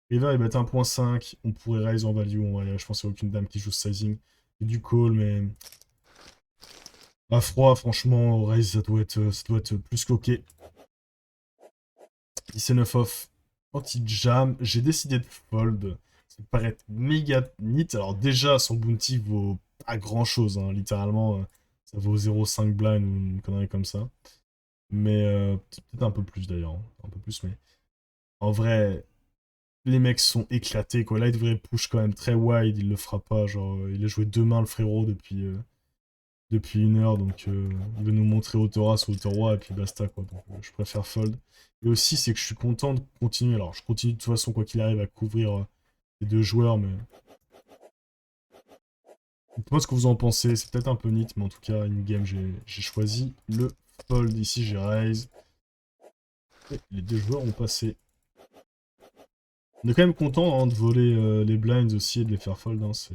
River il bet 1.5, on pourrait raise en value, je pense qu'il n'y a aucune dame qui joue ce sizing. Et du call, mais À froid, franchement, Raise, ça doit être plus qu'ok. Il s'est 9 off. Anti-jam. J'ai décidé de fold. Ça me paraît méga neat. Alors déjà, son bounty vaut pas grand-chose, hein. Littéralement, ça vaut 0,5 blind ou une connerie comme ça. Mais peut-être un peu plus d'ailleurs, hein. Un peu plus, mais... En vrai, les mecs sont éclatés, quoi. Là, il devrait push quand même très wide, il le fera pas. Genre, il a joué deux mains, le frérot, depuis une heure, donc il va nous montrer Autora sur Autor-Roi, et puis basta, quoi. Donc je préfère fold. Et aussi, c'est que je suis content de continuer. Alors, je continue de toute façon, quoi qu'il arrive, à couvrir les deux joueurs, mais... Dites-moi ce que vous en pensez, c'est peut-être un peu neat, mais en tout cas, in-game, j'ai choisi le fold. Ici, j'ai raise. Et les deux joueurs ont passé. On est quand même content, hein, de voler les blinds aussi et de les faire fold, hein, c'est...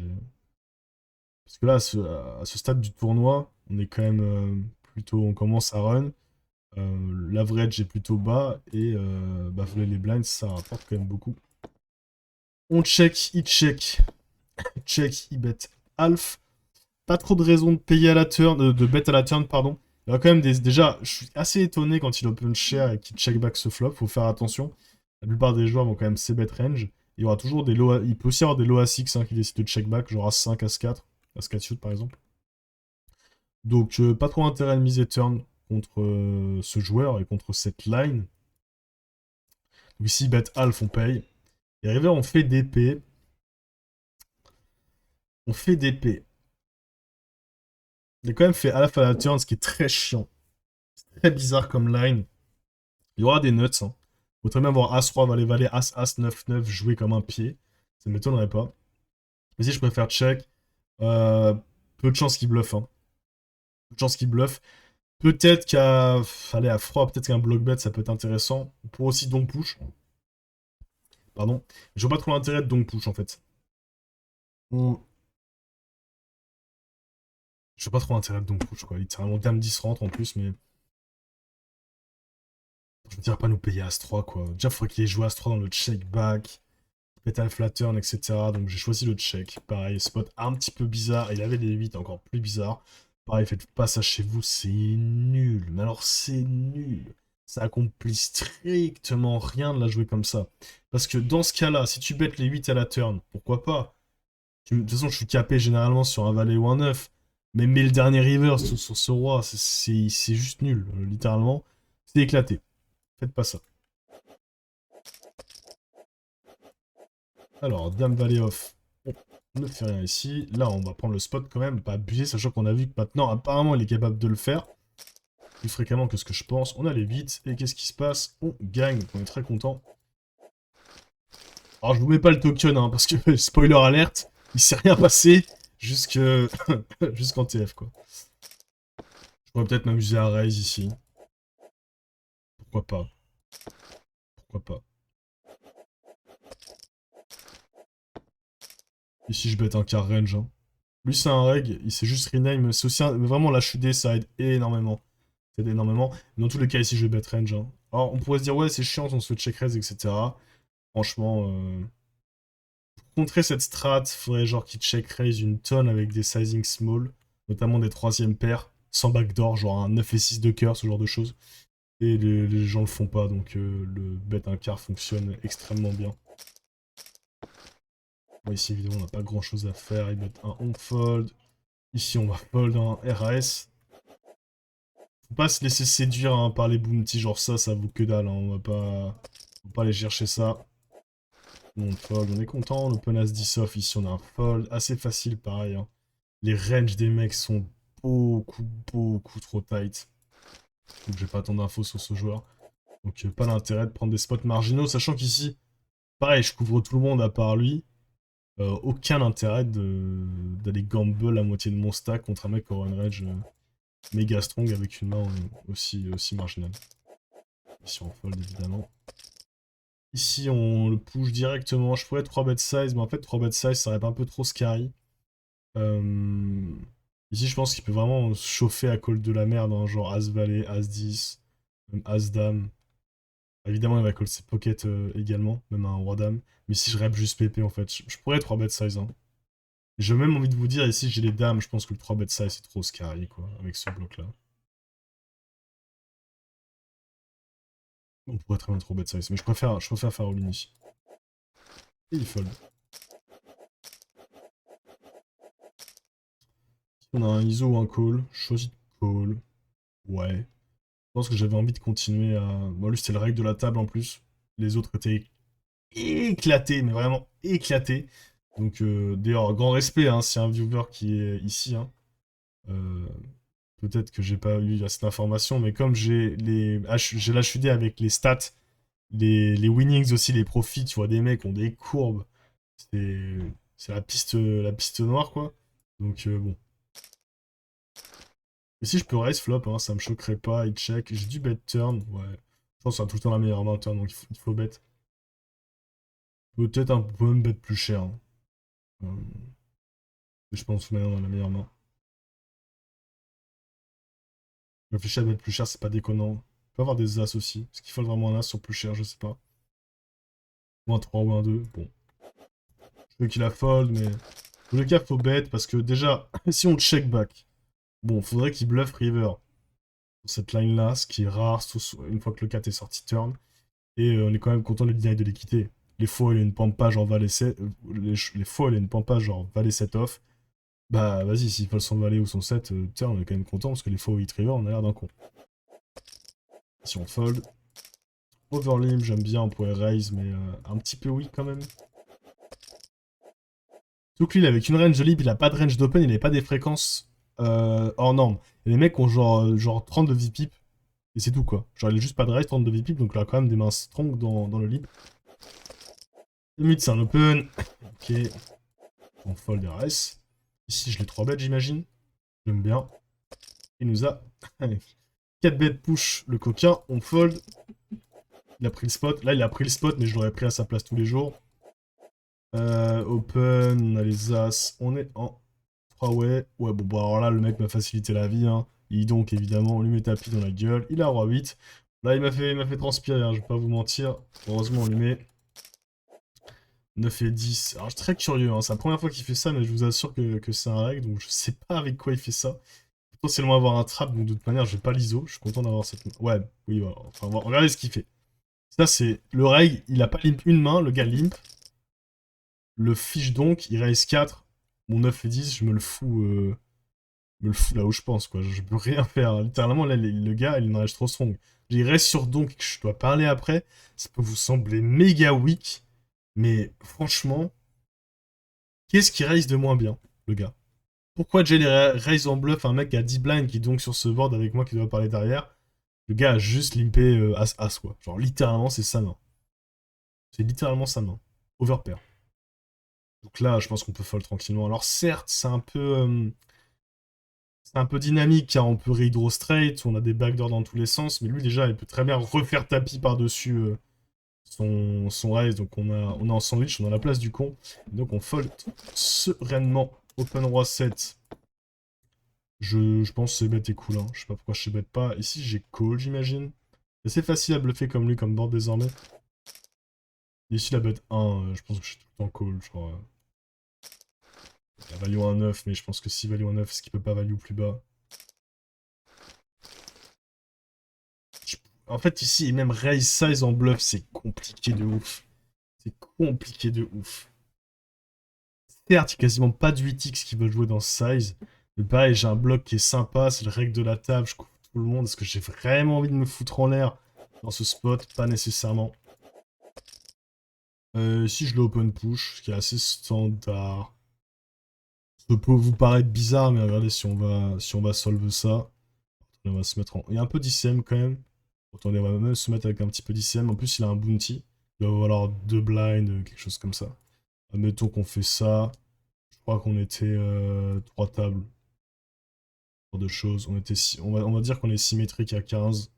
Parce que là, à ce stade du tournoi, on est quand même plutôt... On commence à run. L'average est plutôt bas et bah, voler les blinds, ça rapporte quand même beaucoup. On check, il check. Check, il bet half. Pas trop de raison de payer à la turn, de bet à la turn, pardon. Il y a quand même déjà, je suis assez étonné quand il open share et qu'il check back ce flop, faut faire attention. La plupart des joueurs vont quand même c-bet range. Il y aura toujours des low, il peut aussi y avoir des low A6 hein, qui décident de check back, genre As5, As4, As4 shoot par exemple. Donc pas trop intérêt de miser turn contre ce joueur et contre cette line. Donc ici, bet half, on paye. Et arrivé, on fait DP. On fait DP. On a quand même fait half à la turn, ce qui est très chiant. Très bizarre comme line. Il y aura des nuts, hein. Faut très bien voir As-3, Valet-Valet, As-As, 9-9 jouer comme un pied. Ça ne m'étonnerait pas. Mais si je préfère check, euh, peu de chance qu'il bluffe, hein. Peu de chance qu'il bluffe. Peut-être qu'à aller à froid, peut-être qu'un block bet ça peut être intéressant. Pour aussi donk push. Pardon. Je vois pas trop l'intérêt de donk push en fait. On- Je vois pas trop l'intérêt de donk push quoi. Littéralement, dame 10 rentre en plus, mais je ne dirais pas nous payer As-3 quoi. Déjà, il faudrait qu'il ait joué As-3 dans le check back. Petal Flattern, etc. Donc j'ai choisi le check. Pareil, spot un petit peu bizarre. Il avait des 8 encore plus bizarres. Pareil, faites pas ça chez vous, c'est nul. Mais alors c'est nul. Ça accomplit strictement rien de la jouer comme ça. Parce que dans ce cas-là, si tu bêtes les 8 à la turn, pourquoi pas? De toute façon, je suis capé généralement sur un valet ou un 9. Mais mets le dernier river sur ce roi, c'est juste nul. Littéralement, c'est éclaté. Faites pas ça. Alors, Dame Valet off. On ne fait rien ici. Là, on va prendre le spot quand même, pas abuser, sachant qu'on a vu que maintenant, apparemment, il est capable de le faire. Plus fréquemment que ce que je pense. On a les 8, et qu'est-ce qui se passe? On gagne, donc on est très content. Alors, je vous mets pas le token, hein, parce que, spoiler alerte, il s'est rien passé jusqu'en TF, quoi. Je pourrais peut-être m'amuser à raise ici. Pourquoi pas? Pourquoi pas? Ici, je bête un car range, hein. Lui, c'est un reg, il s'est juste rename. C'est aussi mais vraiment, la HUD, ça aide énormément. Ça aide énormément. Dans tous les cas, ici, je vais bet range, hein. Alors, on pourrait se dire, ouais, c'est chiant, on se fait check raise, etc. Franchement, pour contrer cette strat, faudrait genre qu'il check raise une tonne avec des sizing small, notamment des troisièmes paires, sans backdoor, genre un 9 et 6 de cœur, ce genre de choses. Et les gens le font pas, donc le bet un quart fonctionne extrêmement bien. Bon, ici, évidemment, on n'a pas grand chose à faire. Il bet un on fold. Ici, on va fold un RAS. Faut pas se laisser séduire hein, par les bounty, genre ça vaut que dalle, hein. On va pas aller chercher ça. On fold, on est content. On open as 10 off, ici on a un fold. Assez facile, pareil, hein. Les ranges des mecs sont beaucoup trop tight. Donc j'ai pas tant d'infos sur ce joueur. Donc pas l'intérêt de prendre des spots marginaux, sachant qu'ici, pareil, je couvre tout le monde à part lui. Aucun intérêt d'aller gamble la moitié de mon stack contre un mec qui aura une range méga strong avec une main aussi marginale. Ici on fold évidemment. Ici on le push directement. Je pourrais 3 bet size, mais en fait 3 bet size ça aurait un peu trop scary. Euh, Ici je pense qu'il peut vraiment se chauffer à call de la merde, hein, genre As-Valet, As-10, même As-Dame. Évidemment il va call ses pockets également, même un Roi-Dame. Mais si je rep juste PP en fait, je pourrais 3 bet size. Hein. J'ai même envie de vous dire, ici j'ai les dames, je pense que le 3 bet size c'est trop scary quoi, avec ce bloc-là. On pourrait très bien trop bet size, mais je préfère faire all-in ici. Et il fold. On a un ISO ou un call, je choisis call. Ouais. Je pense que j'avais envie de continuer à... Bon, lui c'était le règle de la table en plus. Les autres étaient éclatés, mais vraiment éclatés. Donc d'ailleurs, grand respect, hein, s'il y a un viewer qui est ici. Hein. Euh, Peut-être que j'ai pas eu cette information, mais comme j'ai l'HUD avec les stats, les winnings aussi, les profits, tu vois, des mecs ont des courbes. C'est la piste noire, quoi. Donc bon. Et si je peux raise flop, hein, ça me choquerait pas, il check. J'ai du bet turn, ouais. Je pense que ça a tout le temps la meilleure main turn, donc il faut bet. Peut-être un peu même bet plus cher. Hein. Euh, je pense maintenant dans la meilleure main. Je réfléchis à bet plus cher, c'est pas déconnant. Il peut avoir des as aussi. Est-ce qu'il faut vraiment un as sur plus cher, je sais pas. Ou un 3 ou un 2, bon. Je veux qu'il a fold, mais... Dans tous les cas, faut bet, parce que déjà, si on check back, bon, faudrait qu'il bluff river. Sur cette line-là, ce qui est rare, une fois que le 4 est sorti turn. Et on est quand même content de deny de l'équité. Les foils et une pampa genre valet 7, les foils et une pampa genre valet 7 off, bah vas-y, s'il faut son valet ou son 7, tiens, on est quand même content parce que les foils 8 river, on a l'air d'un con. Si on fold, overlimp, j'aime bien, on pourrait raise, mais un petit peu weak quand même. Surtout que lui, avec une range de lib, il a pas de range d'open, il a pas des fréquences hors normes. Et les mecs ont genre 30 de VPip, et c'est tout quoi. Genre il a juste pas de raise, 30 de VPip, donc il a quand même des mains strong dans le lead. Le mid c'est un open, ok. On fold RS. Ici, je l'ai 3 bêtes, j'imagine. J'aime bien. Il nous a 4 bêtes push le coquin. On fold. Il a pris le spot. Là, il a pris le spot, mais je l'aurais pris à sa place tous les jours. Open, on a les as. On est en 3 way. Ouais, bon, alors là, le mec m'a facilité la vie. Hein. Il donc, évidemment, on lui met tapis dans la gueule. Il a roi 8. Là, il m'a fait transpirer, hein, je vais pas vous mentir. Heureusement, on lui met 9 et 10. Alors, je suis très curieux, hein. C'est la première fois qu'il fait ça, mais je vous assure que c'est un règle, donc je sais pas avec quoi il fait ça. Potentiellement avoir un trap, donc de toute manière, j'ai pas l'ISO. Je suis content d'avoir cette... Ouais, oui, voilà. Enfin, regardez ce qu'il fait. Ça, c'est le règle. Il a pas limp une main, le gars limp. Le fiche donc, il raise 4. Mon 9 et 10, je me le fous là où je pense, quoi. Je peux rien faire. Littéralement, là, le gars, il en rage trop strong. Il reste sur donc, que je dois parler après. Ça peut vous sembler méga weak. Mais franchement, qu'est-ce qui raise de moins bien, le gars? Pourquoi Jay raise en bluff un mec qui a 10 blinds qui est donc sur ce board avec moi qui doit parler derrière? Le gars a juste limpé As-As, quoi. Genre, littéralement, c'est sa main. C'est littéralement sa main. Overpair. Donc là, je pense qu'on peut fold tranquillement. Alors certes, c'est un peu dynamique, car on peut redraw straight, on a des backdoors dans tous les sens, mais lui, déjà, il peut très bien refaire tapis par-dessus son raise. Donc on a en sandwich, on a la place du con. Donc on fold sereinement. Open roi 7. Je pense que c'est bête et cool, hein. Je sais pas pourquoi je sais bête pas. Ici, j'ai call, j'imagine. C'est assez facile à bluffer comme lui, comme board désormais. Et ici, la bête 1, je pense que je suis tout le temps call. Genre, la value 1 9, mais je pense que si value 1 9, est-ce qu'il peut pas value plus bas? En fait, ici, même raise size en bluff, c'est compliqué de ouf. C'est compliqué de ouf. Certes, il n'y a quasiment pas de 8x qui veulent jouer dans ce size. Mais pareil, j'ai un bloc qui est sympa, c'est le règle de la table, je couvre tout le monde. Est-ce que j'ai vraiment envie de me foutre en l'air dans ce spot? Pas nécessairement. Si je le open push, ce qui est assez standard. Ça peut vous paraître bizarre, mais regardez, si on va solve ça, on va se mettre en... Il y a un peu d'ICM quand même. Attendez, on va même se mettre avec un petit peu d'ICM. En plus, il a un bounty. Il doit avoir 2 blinds, quelque chose comme ça. Admettons qu'on fait ça. Je crois qu'on était 3 tables. Pour de choses. On va dire qu'on est symétrique à 15.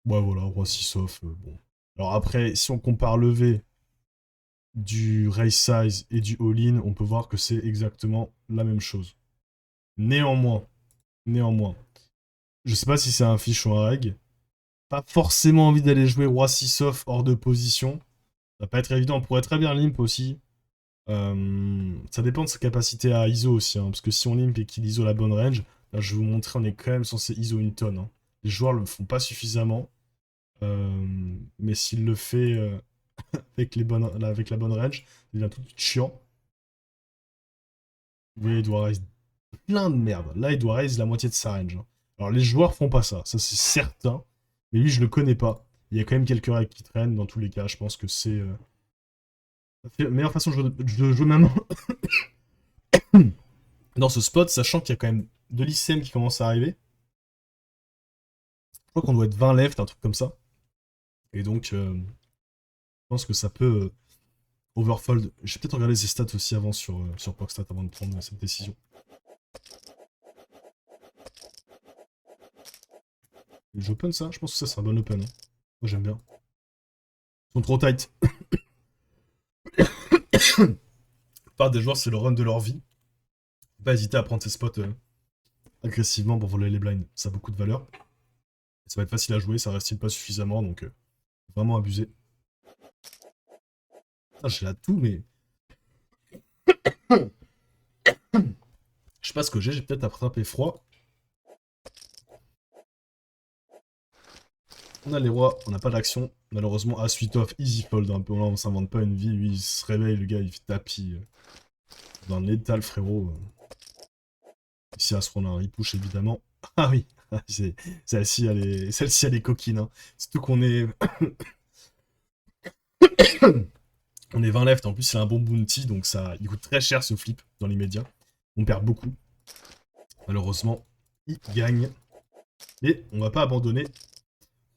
Ouais, voilà, roi 6 off. Bon. Alors après, si on compare le V du raise size et du all-in, on peut voir que c'est exactement la même chose. Néanmoins, je sais pas si c'est un fiche ou un reg. Pas forcément envie d'aller jouer roi 6 off hors de position. Ça va pas être évident, on pourrait très bien limp aussi. Ça dépend de sa capacité à ISO aussi, hein, parce que si on limp et qu'il ISO la bonne range, là je vais vous montrer, on est quand même censé ISO une tonne, hein. Les joueurs le font pas suffisamment, mais s'il le fait avec, avec la bonne range, il devient tout de suite chiant. Vous voyez, il doit raise plein de merde. Là, il doit raise la moitié de sa range, hein. Alors les joueurs font pas ça c'est certain, mais lui je le connais pas. Il y a quand même quelques règles qui traînent, dans tous les cas, je pense que c'est la meilleure façon de jouer maintenant dans ce spot, sachant qu'il y a quand même de l'ICM qui commence à arriver. Je crois qu'on doit être 20 left, un truc comme ça. Et donc, je pense que ça peut overfold. Je vais peut-être regarder ses stats aussi avant sur PogStat avant de prendre cette décision. J'open ça? Je pense que ça c'est un bon open, hein. Moi j'aime bien. Ils sont trop tight. La plupart des joueurs, c'est le run de leur vie. Faut pas hésiter à prendre ces spots agressivement pour voler les blinds. Ça a beaucoup de valeur. Ça va être facile à jouer, ça reste pas suffisamment, donc vraiment abusé. Ah, j'ai la toux, mais je sais pas ce que j'ai peut-être attrapé froid. On a les rois, on n'a pas d'action. Malheureusement, à suite off, easy fold un peu. Là, on s'invente pas une vie. Lui, il se réveille, le gars, il fait tapis. Dans l'étal, frérot. Ici, à ce round-là, il push évidemment. Ah oui, celle-ci, elle est coquine, hein. Surtout qu'on est. On est 20 left, en plus, c'est un bon bounty, donc ça, il coûte très cher ce flip dans l'immédiat. On perd beaucoup. Malheureusement, il gagne. Mais on va pas abandonner.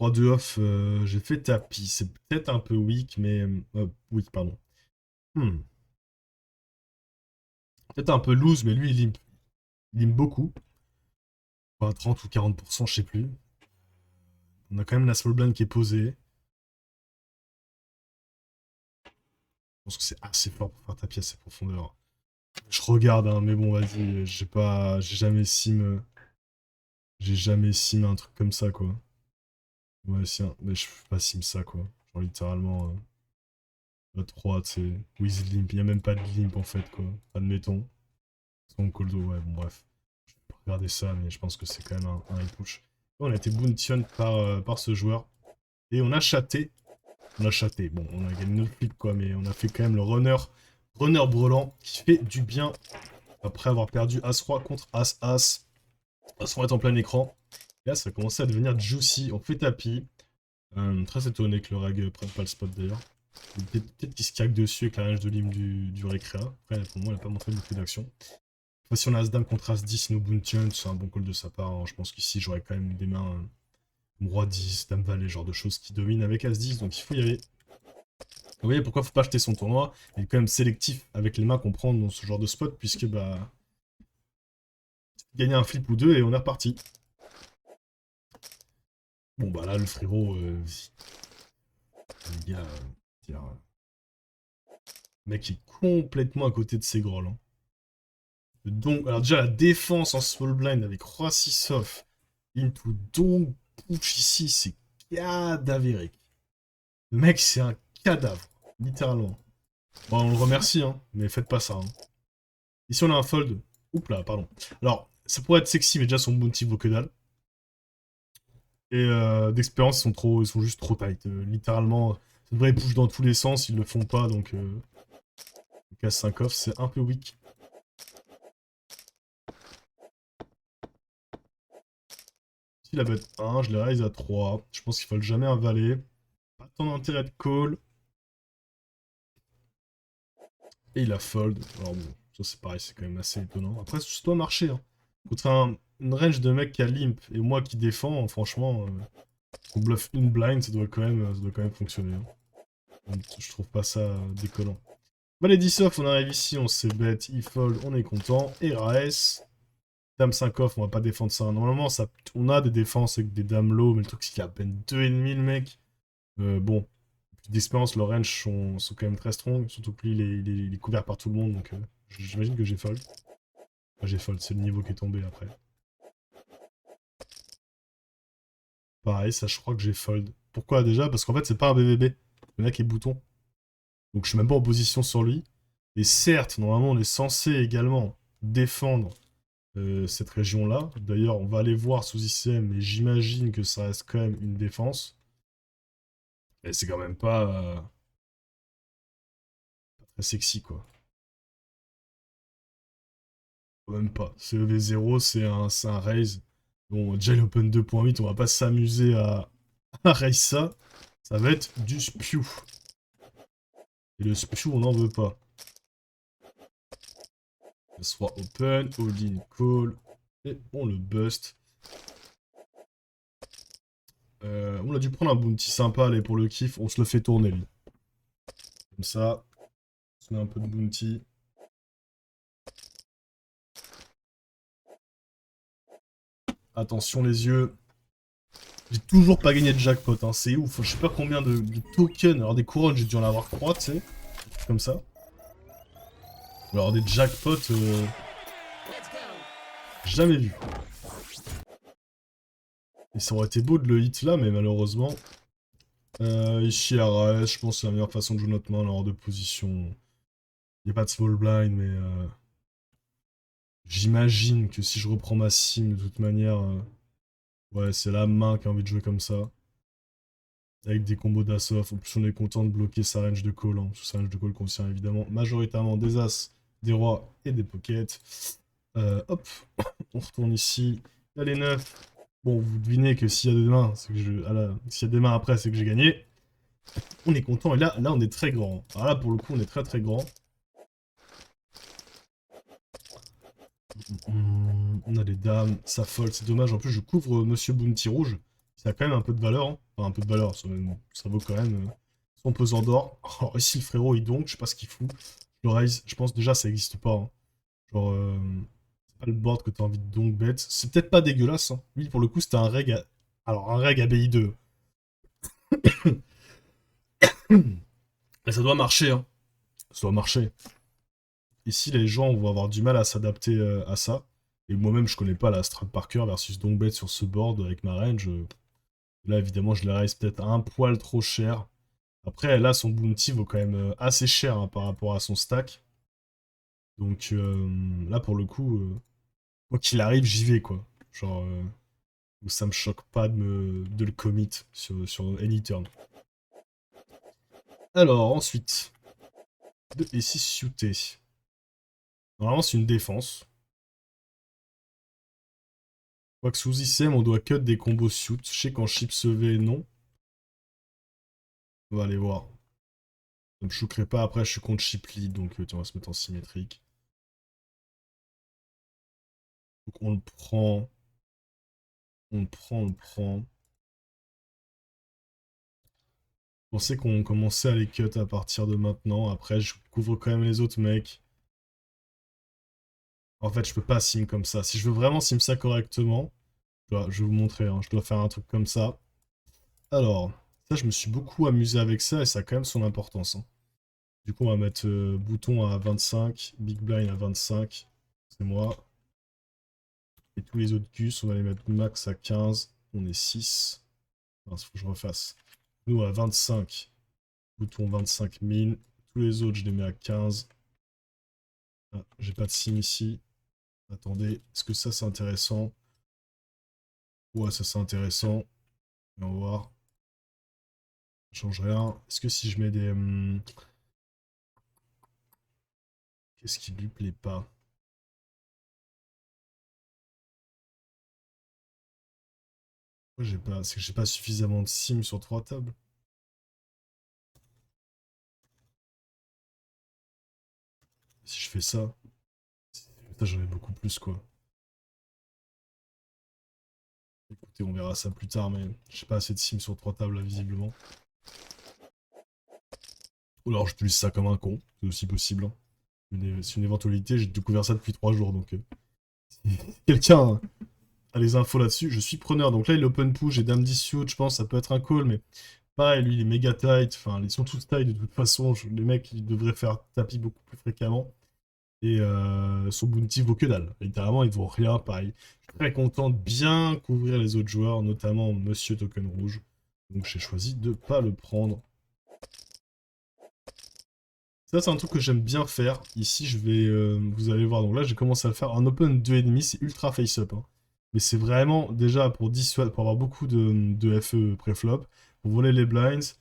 3-2 off, j'ai fait tapis. C'est peut-être un peu weak, mais. Weak, pardon. Peut-être un peu loose, mais lui, il limp beaucoup. Enfin, 30 ou 40%, je sais plus. On a quand même la small blind qui est posée. Je pense que c'est assez fort pour faire tapis à cette profondeur. Je regarde, hein, mais bon, vas-y, j'ai jamais sim. J'ai jamais sim un truc comme ça, quoi. Ouais, si, hein, mais je fais pas sim ça, quoi. Genre, littéralement, 3, tu sais. With limp, il y a même pas de limp, en fait, quoi. Admettons. Son coldo, ouais, bon, bref. Je vais pas regarder ça, mais je pense que c'est quand même un high push. On a été bountion par ce joueur. Et on a chaté. On a chaté. Bon, on a gagné notre flip, quoi, mais on a fait quand même le runner brelant qui fait du bien après avoir perdu As-Roi contre As-As. As-Roi est en plein écran. Et là, ça a commencé à devenir juicy. On fait tapis. Très étonné que le rag prenne pas le spot d'ailleurs. Peut-être qu'il se cague dessus avec la range de lime du récréa. Après, pour moi, il n'a pas montré beaucoup d'action. Si on a As-Dame contre As-10, no bountion, c'est un bon call de sa part, hein. Je pense qu'ici, j'aurais quand même des mains Roi 10, Dame Valet, genre de choses qui dominent avec As-10, donc il faut y aller. Vous voyez pourquoi faut pas acheter son tournoi. Il est quand même sélectif avec les mains qu'on prend dans ce genre de spot, puisque bah. Gagner un flip ou deux et on est reparti. Bon bah là, le frérot. Le gars. Le mec est complètement à côté de ses grolls, hein. Donc, alors déjà, la défense en small blind avec Roi 6 off into donc push ici, c'est cadavérique. Le mec, c'est un cadavre, littéralement. Bon, on le remercie, hein, mais faites pas ça, hein. Ici, on a un fold. Oups là, pardon. Alors, ça pourrait être sexy, mais déjà, son bounty vaut que dalle. Et d'expérience, ils sont juste trop tight. Littéralement, ça devrait push dans tous les sens, ils le font pas, donc casse 5 off, c'est un peu weak. Si la bet 1, je l'ai raise à 3. Je pense qu'il faut jamais un valet. Pas tant d'intérêt de call. Et il a fold. Alors bon, ça c'est pareil, c'est quand même assez étonnant. Après, ça doit marcher, hein. Contre une range de mecs qui a limp et moi qui défends, franchement, on bluff une blind, ça doit quand même fonctionner, hein. Donc, je trouve pas ça décollant. Valet 10 off, on arrive ici, on s'est bet, il fold, on est content. Et Raes. Dame 5 off, on va pas défendre ça. Normalement, on a des défenses avec des dames low, mais le truc c'est qu'il y a à peine 2,5 le mec. Bon, d'expérience, le range sont quand même très strong, surtout que lui il est couvert par tout le monde, donc j'imagine que j'ai fold. Enfin, j'ai fold, c'est le niveau qui est tombé après. Pareil, ça je crois que j'ai fold. Pourquoi déjà? Parce qu'en fait c'est pas un BBB. Le mec est bouton. Donc je suis même pas en position sur lui. Et certes, normalement, on est censé également défendre cette région-là. D'ailleurs, on va aller voir sous ICM, mais j'imagine que ça reste quand même une défense. Et c'est quand même pas très sexy, quoi. Même pas. CEV0, c'est un raise. Bon, déjà, l'Open 2.8, on va pas s'amuser à raise ça. Ça va être du spew. Et le spew, on n'en veut pas. Le soit open, hold in, call. Et on le bust. On a dû prendre un bounty sympa, allez, pour le kiff. On se le fait tourner, lui. Comme ça, on se met un peu de bounty. Attention les yeux. J'ai toujours pas gagné de jackpot, hein. C'est ouf. Je sais pas combien de tokens. Alors des couronnes, j'ai dû en avoir 3, tu sais. Comme ça. Alors des jackpots, jamais vu. Et ça aurait été beau de le hit là, mais malheureusement. Ici, RAS, je pense que c'est la meilleure façon de jouer notre main, là, hors de position. Il n'y a pas de small blind, mais j'imagine que si je reprends ma sim de toute manière, ouais, c'est la main qui a envie de jouer comme ça. Avec des combos d'Assoff. En plus, on est content de bloquer sa range de call. Hein, parce que sa range de call contient évidemment majoritairement des As, des Rois et des Pockets. Hop, on retourne ici. Il y a les 9. Bon, vous devinez que s'il y a des mains, c'est que s'il y a des mains après, c'est que j'ai gagné. On est content. Et là, on est très grand. Alors là, pour le coup, on est très très grand. On a des dames, ça fold, c'est dommage. En plus, je couvre Monsieur Bounty Rouge. Ça a quand même un peu de valeur. Hein. Enfin, un peu de valeur, ça vaut quand même son pesant d'or. Alors ici, le frérot, il donc, je sais pas ce qu'il fout. Le raise, je pense déjà, ça existe pas. Hein. Genre, c'est pas le board que t'as envie de donc bet. C'est peut-être pas dégueulasse. Hein. Lui, pour le coup, c'était un reg à... Alors, un reg ABI2. Mais ça doit marcher, hein. Ça doit marcher. Ici, les gens vont avoir du mal à s'adapter à ça. Et moi-même, je connais pas la strat par cœur versus donc bet sur ce board avec ma range. Là, évidemment, je la raise peut-être un poil trop cher. Après, là, son bounty vaut quand même assez cher hein, par rapport à son stack. Donc là, pour le coup, quoi qu'il arrive, j'y vais, quoi. Genre, ça me choque pas de le commit sur any turn. Alors, ensuite, 2 et 6 suités. Normalement, c'est une défense. Quoique sous ICM, on doit cut des combos suit. Je sais qu'en chip CV, non. On va aller voir. Ça me choquerait pas. Après, je suis contre chip lead, donc on va se mettre en symétrique. Donc on le prend. On le prend, on le prend. Je pensais qu'on commençait à les cut à partir de maintenant. Après, je couvre quand même les autres mecs. En fait, je peux pas sim comme ça. Si je veux vraiment sim ça correctement, je vais vous montrer. Hein, je dois faire un truc comme ça. Alors, ça, je me suis beaucoup amusé avec ça et ça a quand même son importance. Hein. Du coup, on va mettre bouton à 25, big blind à 25. C'est moi. Et tous les autres gus, on va les mettre max à 15. On est 6. Il faut que je refasse. Nous à 25. Bouton 25 min. Tous les autres, je les mets à 15. Ah, j'ai pas de sim ici. Attendez, est-ce que ça c'est intéressant? Ouais, ça c'est intéressant. On va voir. Ça change rien. Est-ce que si je mets des... qu'est-ce qui lui plaît pas? Moi, j'ai pas... C'est que j'ai pas suffisamment de sim sur 3 tables. Si je fais ça, j'en ai beaucoup plus quoi. Écoutez, on verra ça plus tard, mais j'ai pas assez de sim sur 3 tables là, visiblement. Ou alors j'utilise ça comme un con, c'est aussi possible. Hein. C'est une éventualité, j'ai découvert ça depuis 3 jours, donc si quelqu'un a les infos là-dessus, je suis preneur. Donc là, il open push, j'ai dame 10 suit, je pense ça peut être un call, mais pareil, lui, il est méga tight, enfin, ils sont tous tight de toute façon, les mecs, ils devraient faire tapis beaucoup plus fréquemment. Et son bounty vaut que dalle. Littéralement, il vaut rien, pareil. Je suis très content de bien couvrir les autres joueurs, notamment Monsieur Token Rouge. Donc j'ai choisi de pas le prendre. Ça, c'est un truc que j'aime bien faire. Ici, je vais... vous allez voir, donc là, j'ai commencé à le faire. En open 2,5, c'est ultra face-up. Hein. Mais c'est vraiment, déjà, pour dissuader, pour avoir beaucoup de FE pré-flop, pour voler les blinds.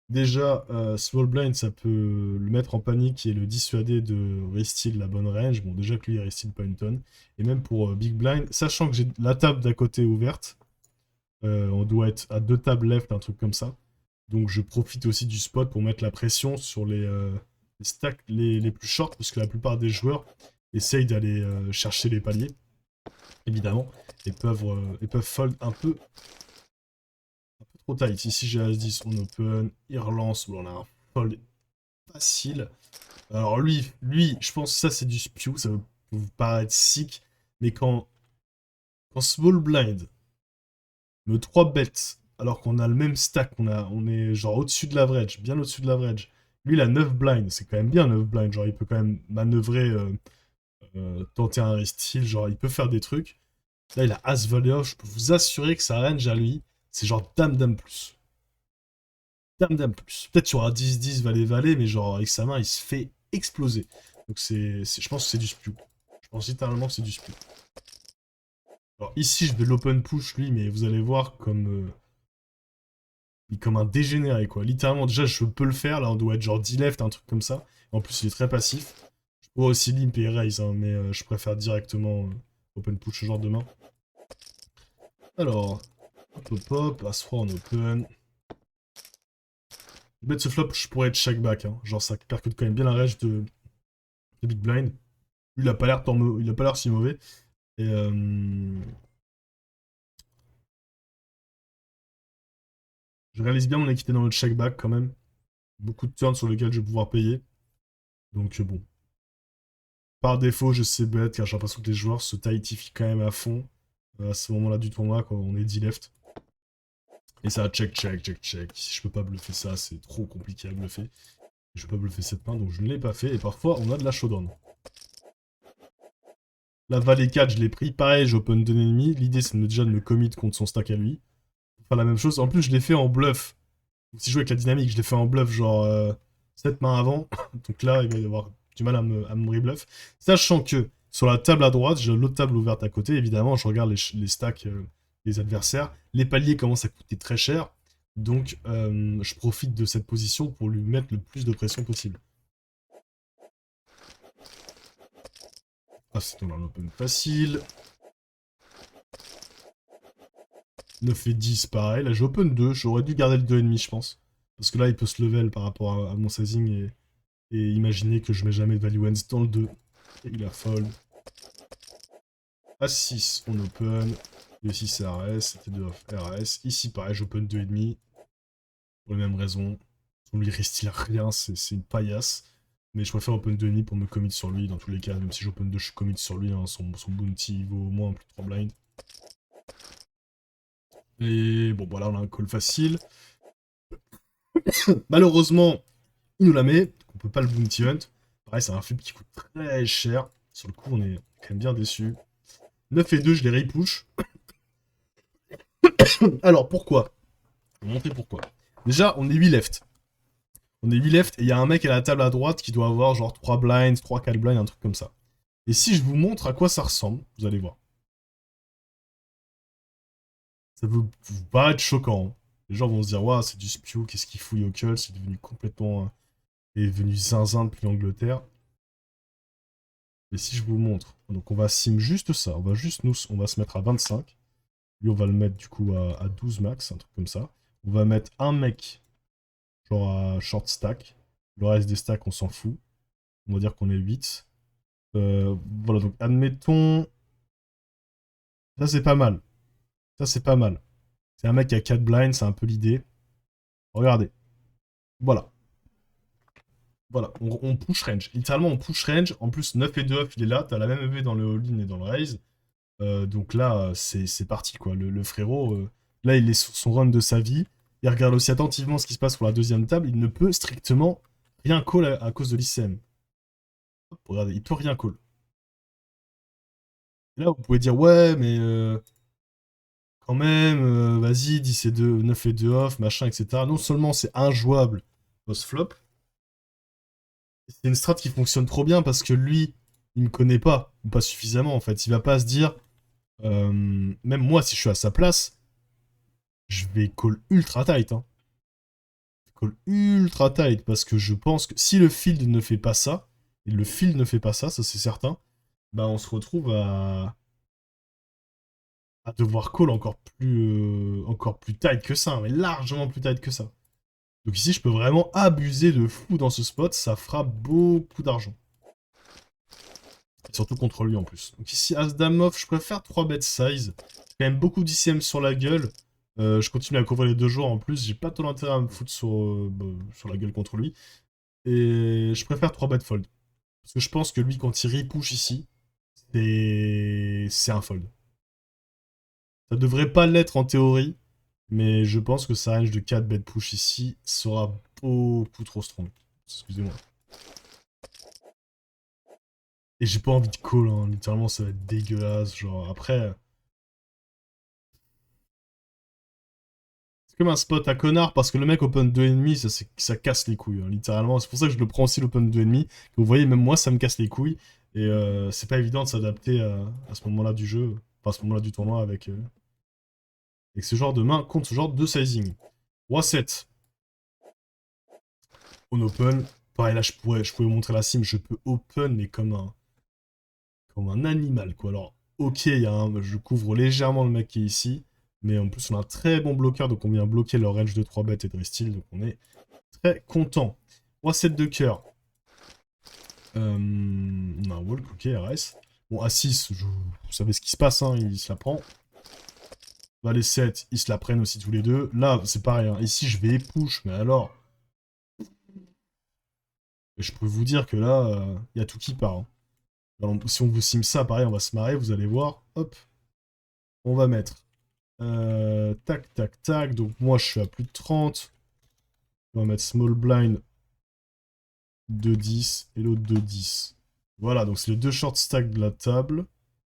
Déjà, small blind, ça peut le mettre en panique et le dissuader de resteal la bonne range. Bon, déjà que lui, il resteal pas une tonne. Et même pour big blind, sachant que j'ai la table d'à côté ouverte, on doit être à 2 tables left, un truc comme ça. Donc je profite aussi du spot pour mettre la pression sur les stacks les plus short, parce que la plupart des joueurs essayent d'aller chercher les paliers, évidemment, et peuvent fold un peu trop tight. Ici j'ai As-10, on open, il relance, bon, on a un fold facile. Alors lui, je pense que ça c'est du spew, ça va vous paraître sick, mais quand small blind me 3 bêtes, alors qu'on a le même stack, on est genre au-dessus de l'average, bien au-dessus de l'average. Lui, il a 9 blinds, c'est quand même bien 9 blinds, genre il peut quand même manœuvrer, tenter un resteal, genre il peut faire des trucs. Là, il a As Volley off, je peux vous assurer que sa range à lui, c'est genre Dame Dame plus. Dame Dame plus. Peut-être sur un 10-10 Valet Valet, mais genre avec sa main, il se fait exploser. Donc je pense que c'est du spew. Je pense littéralement que c'est du spew. Alors ici, je vais l'open push lui, mais vous allez voir comme un dégénéré, quoi. Littéralement, déjà, je peux le faire. Là, on doit être genre 10 left, un truc comme ça. En plus, il est très passif. Je pourrais aussi limp et raise, hein, mais je préfère directement open push ce genre de main. Alors, hop hop hop, As-3 en open. Bet ce flop, je pourrais être check back. Hein. Genre, ça percute quand même bien la range de Big Blind. Lui, il a pas l'air il a pas l'air si mauvais. Et je réalise bien mon équité dans le check back quand même. Beaucoup de turns sur lesquels je vais pouvoir payer. Donc bon. Par défaut, je sais bet car j'ai l'impression que les joueurs se tightifient quand même à fond à ce moment-là du tournoi quand on est 10 left. Et ça check, check, check, check. Si je peux pas bluffer ça, c'est trop compliqué à bluffer. Je peux pas bluffer cette main, donc je ne l'ai pas fait. Et parfois, on a de la showdown. La valet 4, je l'ai pris. Pareil, j'open 2 ennemis. L'idée, c'est déjà de me commit contre son stack à lui. Faire la même chose. En plus, je l'ai fait en bluff. Si je joue avec la dynamique, je l'ai fait en bluff, genre 7 mains avant. Donc là, il va y avoir du mal à me rebluff. Sachant que sur la table à droite, j'ai l'autre table ouverte à côté. Évidemment, je regarde les stacks des adversaires. Les paliers commencent à coûter très cher. Donc, je profite de cette position pour lui mettre le plus de pression possible. Ah, c'est dans un open facile. 9 et 10, pareil. Là, j'ai open 2. J'aurais dû garder le 2,5, je pense. Parce que là, il peut se level par rapport à mon sizing et imaginer que je mets jamais de value hands dans le 2. Et il a fold. A6, on open. E6, c'est RS. C'était 2 off RS. Ici, pareil, j'open 2,5. Pour les mêmes raisons. On lui reste rien, c'est une paillasse. Mais je préfère open 2,5 pour me commit sur lui. Dans tous les cas, même si j'open 2, je suis commit sur lui. Hein, son bounty vaut au moins plus de 3 blinds. Et bon, voilà, on a un call facile. Malheureusement, il nous la met. On peut pas le bounty hunt. Pareil, c'est un flip qui coûte très cher. Sur le coup, on est quand même bien déçu. 9 et 2, je les repush. Alors, pourquoi? Je vais vous montrer pourquoi. Déjà, on est 8 left. On est 8 left et il y a un mec à la table à droite qui doit avoir genre 3 blinds, 3-4 blinds, un truc comme ça. Et si je vous montre à quoi ça ressemble, vous allez voir. Ça peut vous paraître choquant. Hein. Les gens vont se dire, waouh, c'est du spew, qu'est-ce qu'il fouille au cul, c'est devenu complètement... est devenu zinzin depuis l'Angleterre. Mais si je vous montre, donc on va sim juste ça, on va se mettre à 25. Lui, on va le mettre du coup à 12 max, un truc comme ça. On va mettre un mec, genre à short stack. Le reste des stacks, on s'en fout. On va dire qu'on est 8. Voilà, donc admettons... Ça, c'est pas mal. Ça, c'est pas mal. C'est un mec qui a 4 blinds, c'est un peu l'idée. Regardez. Voilà. Voilà, on push range. Littéralement, on push range. En plus, 9 et 2 off, il est là. T'as la même EV dans le all-in et dans le raise. Donc là, c'est parti, quoi. Le frérot, là, il est sur son run de sa vie. Il regarde aussi attentivement ce qui se passe sur la deuxième table. Il ne peut strictement rien call à cause de l'ICM. Regardez, il peut rien call. Et là, vous pouvez dire, ouais, mais quand même, vas-y, 10 et 2, 9 et 2 off, machin, etc. Non seulement c'est injouable post-flop, C'est une strat qui fonctionne trop bien parce que lui, il me connaît pas, ou pas suffisamment en fait. Il va pas se dire, même moi, si je suis à sa place, je vais call ultra tight. Hein. Call ultra tight parce que je pense que si le field ne fait pas ça, et le field ne fait pas ça, ça c'est certain, bah on se retrouve à devoir call encore plus tight que ça, hein, mais largement plus tight que ça. Donc ici, je peux vraiment abuser de fou dans ce spot, ça fera beaucoup d'argent. Surtout contre lui en plus. Donc ici, As-Dame off, je préfère 3 bet size. Quand même beaucoup d'ICM sur la gueule. Je continue à couvrir les 2 joueurs en plus. J'ai pas trop l'intérêt à me foutre sur la gueule contre lui. Et je préfère 3 bet fold. Parce que je pense que lui, quand il repush ici, c'est un fold. Ça devrait pas l'être en théorie. Mais je pense que sa range de 4 bet push ici sera beaucoup trop strong. Excusez-moi. Et j'ai pas envie de call, hein. Littéralement ça va être dégueulasse. Genre après. C'est comme un spot à connard parce que le mec open 2,5, ça casse les couilles, hein, littéralement. C'est pour ça que je le prends aussi l'open 2,5. Vous voyez, même moi, ça me casse les couilles. Et c'est pas évident de s'adapter à ce moment-là du jeu, enfin à ce moment-là du tournoi avec ce genre de main contre ce genre de sizing. Roi 7. On open. Pareil, là, je pouvais vous montrer la sim. Je peux open, mais comme un animal, quoi. Alors, ok, je couvre légèrement le mec qui est ici. Mais en plus, on a un très bon bloqueur, donc on vient bloquer leur range de 3 bêtes et de style, donc on est très content. Roi 7 de cœur. On a un walk, ok, RS. Bon, A6, vous savez ce qui se passe, hein, il se la prend. Valet 7, ils se la prennent aussi tous les deux. Là, c'est pareil, hein. Ici, je vais push, mais alors... Je peux vous dire que là, il y a tout qui part. Hein. Alors, si on vous sim ça, pareil, on va se marrer, vous allez voir. Hop, on va mettre... tac, tac, tac. Donc moi, je suis à plus de 30. On va mettre small blind de 10 et l'autre de 10. Voilà, donc c'est les deux short stacks de la table.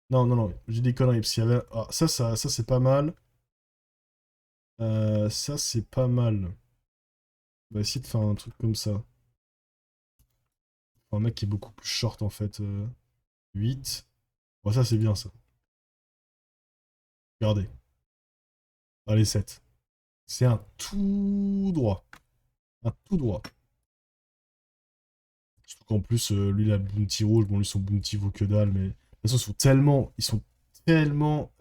Non, non, non, j'ai des conneries, parce qu'il y avait... Ah, ça c'est pas mal. Ça, c'est pas mal. On va essayer de faire un truc comme ça. Un mec qui est beaucoup plus short, en fait. 8. Bon, ça, c'est bien, ça. Regardez. Allez, 7. C'est un tout droit. Un tout droit. Surtout qu'en plus, lui, il a le bounty rouge. Bon, lui, son bounty vaut que dalle, mais... De toute façon, ils sont tellement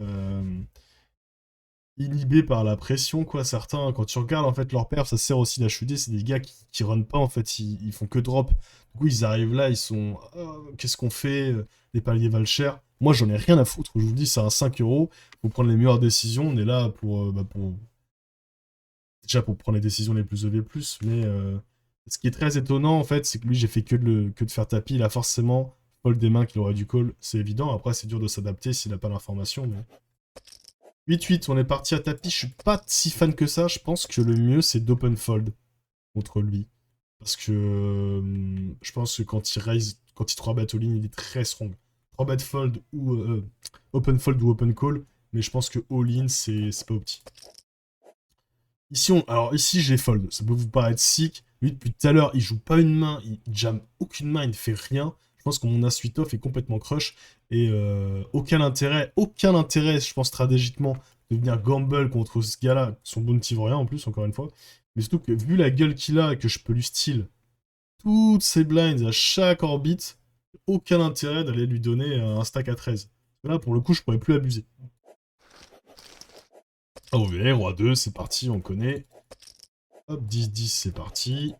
inhibés par la pression, quoi. Certains, quand tu regardes, en fait, leur perf, ça sert aussi d'HUD. C'est des gars qui runnent pas, en fait. Ils font que drop. Du coup, ils arrivent là, ils sont... qu'est-ce qu'on fait? Les paliers valent cher. Moi, j'en ai rien à foutre. Je vous dis, c'est un 5 euros. Faut prendre les meilleures décisions. On est là pour... Déjà, pour prendre les décisions les plus EV+. Mais ce qui est très étonnant, en fait, c'est que lui, j'ai fait que de faire tapis. Il a forcément fold des mains qu'il aurait dû call. C'est évident. Après, c'est dur de s'adapter s'il n'a pas l'information, mais... 8-8, on est parti à tapis. Je suis pas si fan que ça. Je pense que le mieux, c'est d'open fold contre lui. Parce que je pense que quand il raise, quand il 3-bet all-in, il est très strong. 3-bet fold ou open fold ou open call. Mais je pense que all-in, c'est pas opti. Ici, alors ici, j'ai fold. Ça peut vous paraître sick. Lui, depuis tout à l'heure, il joue pas une main. Il jamme aucune main. Il ne fait rien. Je pense que mon as 8 off est complètement crush. Et aucun intérêt, je pense, stratégiquement, de venir gamble contre ce gars-là. Son bounty vaut rien en plus, encore une fois. Mais surtout que, vu la gueule qu'il a et que je peux lui steal toutes ses blinds à chaque orbite, aucun intérêt d'aller lui donner un stack à 13. Là, pour le coup, je pourrais plus abuser. OV, roi 2, c'est parti, on connaît. Hop, 10-10, c'est parti.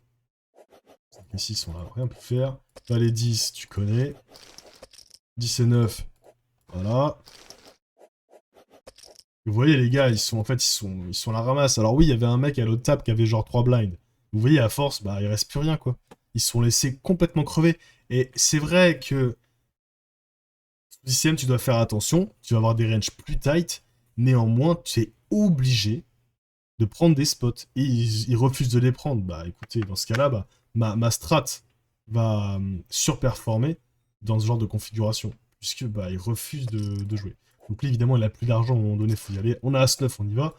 Les 6, on n'a rien pu faire. Valet 10, tu connais. 10 et 9, voilà. Vous voyez, les gars, ils sont à la ramasse. Alors oui, il y avait un mec à l'autre table qui avait genre 3 blinds. Vous voyez, à force, bah, il reste plus rien, quoi. Ils se sont laissés complètement crever. Et c'est vrai que... DCM, tu dois faire attention. Tu vas avoir des ranges plus tight. Néanmoins, tu es obligé de prendre des spots. Et ils refusent de les prendre. Bah écoutez, dans ce cas-là, bah, ma strat va surperformer dans ce genre de configuration. Puisque bah, ils refusent de jouer. Donc là, évidemment, il a plus d'argent à un moment donné, il faut y aller. On a As-9, on y va.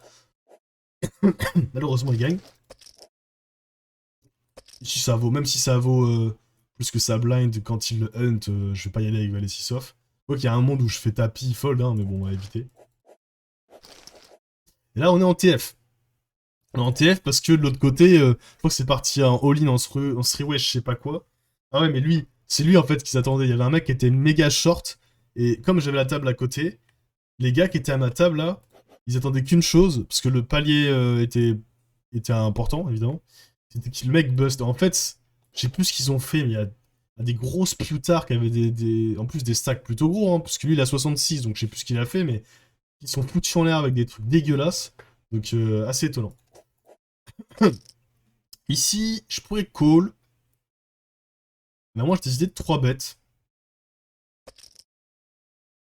Malheureusement, il gagne. Si ça vaut, même si ça vaut plus que ça blind quand il le hunt, je vais pas y aller avec Valet 6 off. Je vois qu'il y a un monde où je fais tapis, fold, hein, mais bon, on va éviter. Et là, on est en TF. On est en TF parce que de l'autre côté, je crois que c'est parti en all-in, en 3-way, je sais pas quoi. Ah ouais, mais lui, c'est lui en fait qui s'attendait. Il y avait un mec qui était méga short, et comme j'avais la table à côté, les gars qui étaient à ma table là, ils attendaient qu'une chose, parce que le palier était important, évidemment. C'était que le mec bust. En fait, je sais plus ce qu'ils ont fait, mais il y a des grosses putards qui avaient en plus des stacks plutôt gros, hein, parce que lui il a 66, donc je sais plus ce qu'il a fait, mais ils sont foutus en l'air avec des trucs dégueulasses. Donc assez étonnant. Ici, je pourrais call. Mais moi, j'ai décidé de 3 bêtes.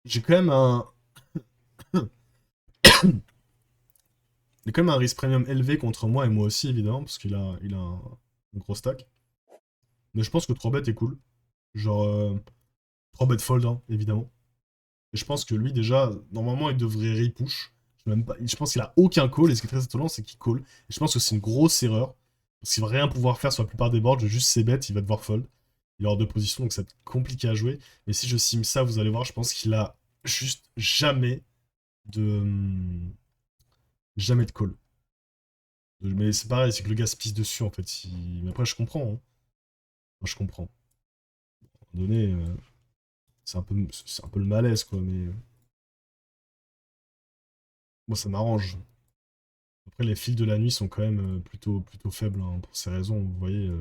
J'ai quand même un... J'ai quand même un risk premium élevé contre moi et moi aussi, évidemment, parce qu'il a un gros stack. Mais je pense que 3 bêtes est cool. Genre, 3 bêtes fold, hein, évidemment. Et je pense que lui, déjà, normalement, il devrait repush. Je pense qu'il a aucun call, et ce qui est très étonnant, c'est qu'il call. Et je pense que c'est une grosse erreur. Parce qu'il va rien pouvoir faire sur la plupart des boards, juste ses bêtes, il va devoir fold. Il est hors de position, donc c'est compliqué à jouer. Mais si je sim ça, vous allez voir, je pense qu'il a juste jamais de call. Mais c'est pareil, c'est que le gars se pisse dessus, en fait. Mais après, je comprends, hein. Moi, je comprends. À un moment donné, c'est un peu le malaise, quoi, mais... moi, ça m'arrange. Après, les fils de la nuit sont quand même plutôt faibles, hein, pour ces raisons, vous voyez.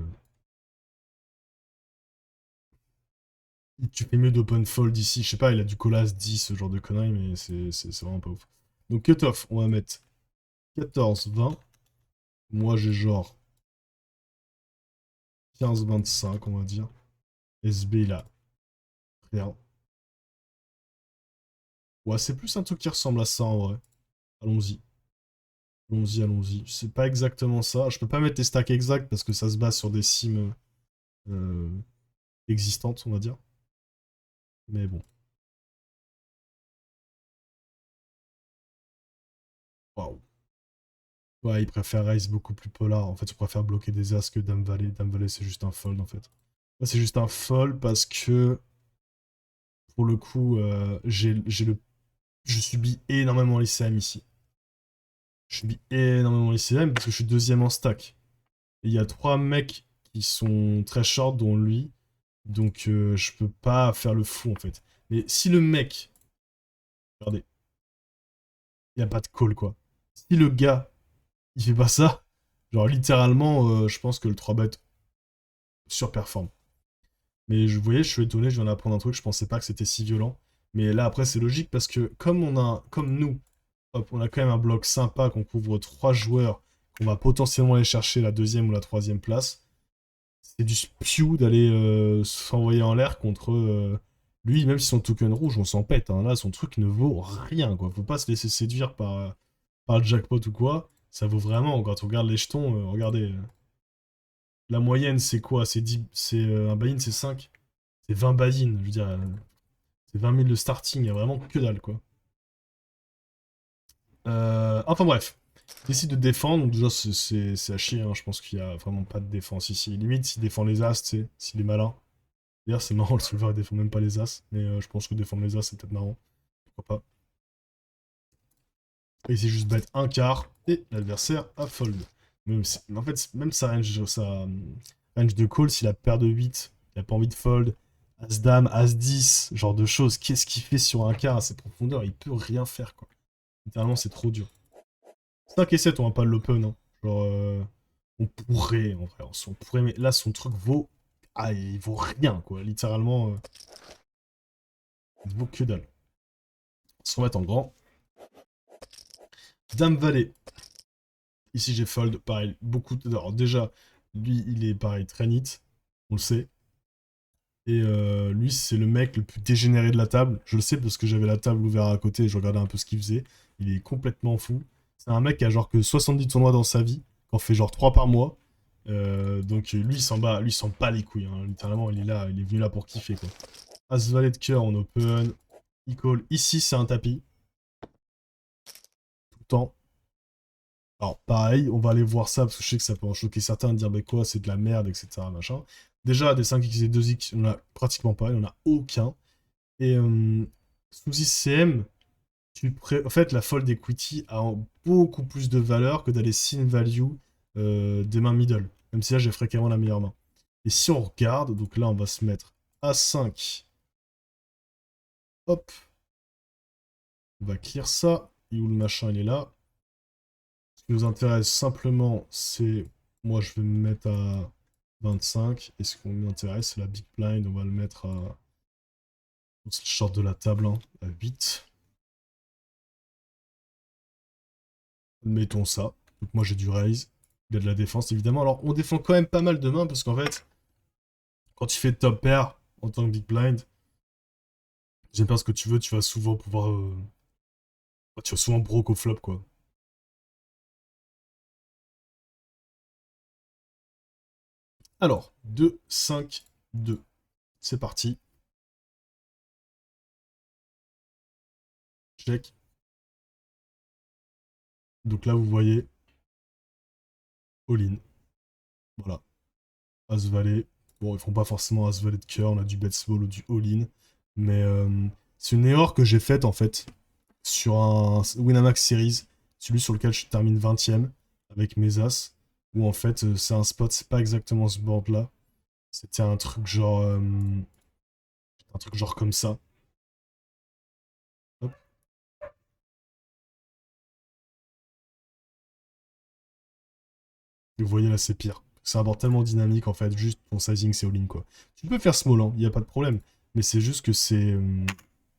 Tu fais mieux d'open fold ici, je sais pas, il a du colas 10, ce genre de conneries, mais c'est vraiment pas ouf. Donc cut-off, on va mettre 14, 20. Moi j'ai genre 15, 25, on va dire. SB il a rien. Ouais, c'est plus un truc qui ressemble à ça en vrai. Allons-y. Allons-y, allons-y. C'est pas exactement ça. Je peux pas mettre les stacks exacts parce que ça se base sur des sims euh, existantes, on va dire. Mais bon. Waouh. Ouais, il préfère raise beaucoup plus polar. En fait, je préfère bloquer des as que Dame Valet. Dame Valet, c'est juste un fold, en fait. Là, c'est juste un fold parce que, pour le coup, je subis énormément l'ICM ici. Je subis énormément l'ICM parce que je suis deuxième en stack. Et il y a 3 mecs qui sont très short, dont lui. Donc, je peux pas faire le fou, en fait. Mais si le mec... Regardez, il n'y a pas de call, quoi. Si le gars, il fait pas ça, genre, littéralement, je pense que le 3-bet surperforme. Mais vous voyez, je suis étonné, je viens d'apprendre un truc, je pensais pas que c'était si violent. Mais là, après, c'est logique parce que comme nous, hop, on a quand même un bloc sympa qu'on couvre 3 joueurs, qu'on va potentiellement aller chercher la deuxième ou la troisième place. C'est du spew d'aller s'envoyer en l'air contre lui, même si son token rouge, on s'en pète, hein. Là, son truc ne vaut rien, quoi. Faut pas se laisser séduire par le jackpot ou quoi. Ça vaut vraiment, quand on regarde les jetons, regardez. La moyenne, c'est quoi? Un buy-in, c'est 5. C'est 20 buy-in, je veux dire. C'est 20 000 de starting, il y a vraiment que dalle, quoi. Enfin bref. Il décide de défendre, donc déjà c'est à chier, hein. Je pense qu'il y a vraiment pas de défense ici. Limite, s'il défend les as, tu sais, s'il est malin. D'ailleurs, c'est marrant, le solver il défend même pas les as, mais je pense que défendre les as, c'est peut-être marrant. Pourquoi pas. Et c'est juste bête un quart, et l'adversaire a fold. En fait, même sa range de call, s'il a paire de 8, il a pas envie de fold, As-Dame, As-10, genre de choses, qu'est-ce qu'il fait sur un quart à ses profondeurs? Il peut rien faire, quoi. Littéralement, c'est trop dur. 5 et 7, on va pas l'open, hein. Genre, on pourrait, en vrai, on pourrait, mais là, son truc vaut... Ah, il vaut rien, quoi. Littéralement, il vaut que dalle. On se remettre en grand. Dame Valet. Ici, j'ai fold, pareil, beaucoup... Alors déjà, lui, il est, pareil, très neat, on le sait. Et lui, c'est le mec le plus dégénéré de la table. Je le sais parce que j'avais la table ouverte à côté et je regardais un peu ce qu'il faisait. Il est complètement fou. C'est un mec qui a genre que 70 tournois dans sa vie, qui en fait genre 3 par mois. Donc lui, il s'en bat les couilles, hein. Littéralement, il est là, il est venu là pour kiffer, quoi. As valet de cœur en open. Il call. Ici, c'est un tapis. Tout le temps. Alors, pareil, on va aller voir ça, parce que je sais que ça peut en choquer certains, de dire, mais quoi, c'est de la merde, etc. Machin. Déjà, des 5x et 2x, on a pratiquement pas, il n'y en a aucun. Et sous ICM, en fait, la fold equity a beaucoup plus de valeur que d'aller sin value des mains middle. Même si là, j'ai fréquemment la meilleure main. Et si on regarde, donc là, on va se mettre A5. Hop. On va clear ça. Et où le machin, il est là. Ce qui nous intéresse simplement, c'est... Moi, je vais me mettre à 25. Et ce qui nous intéresse, c'est la big blind. On va le mettre à... On se short de la table, hein, à 8. Mettons ça. Donc moi, j'ai du raise. Il y a de la défense, évidemment. Alors, on défend quand même pas mal de mains, parce qu'en fait, quand tu fais top pair en tant que big blind, j'aime pas ce que tu veux, tu vas souvent pouvoir... Tu vas souvent broke au flop, quoi. Alors, 2, 5, 2. C'est parti. Check. Donc là, vous voyez, all-in. Voilà. As-valet. Bon, ils font pas forcément As-valet de cœur, on a du bet small ou du all-in. Mais c'est une erreur que j'ai faite, en fait, sur un Winamax Series, celui sur lequel je termine 20ème, avec mes As, où en fait, c'est un spot, c'est pas exactement ce board-là. C'était un truc genre comme ça. Hop. Et vous voyez là, c'est pire. C'est un board tellement dynamique en fait, juste ton sizing c'est all-in quoi. Tu peux faire small, hein, y a pas de problème. Mais c'est juste que c'est.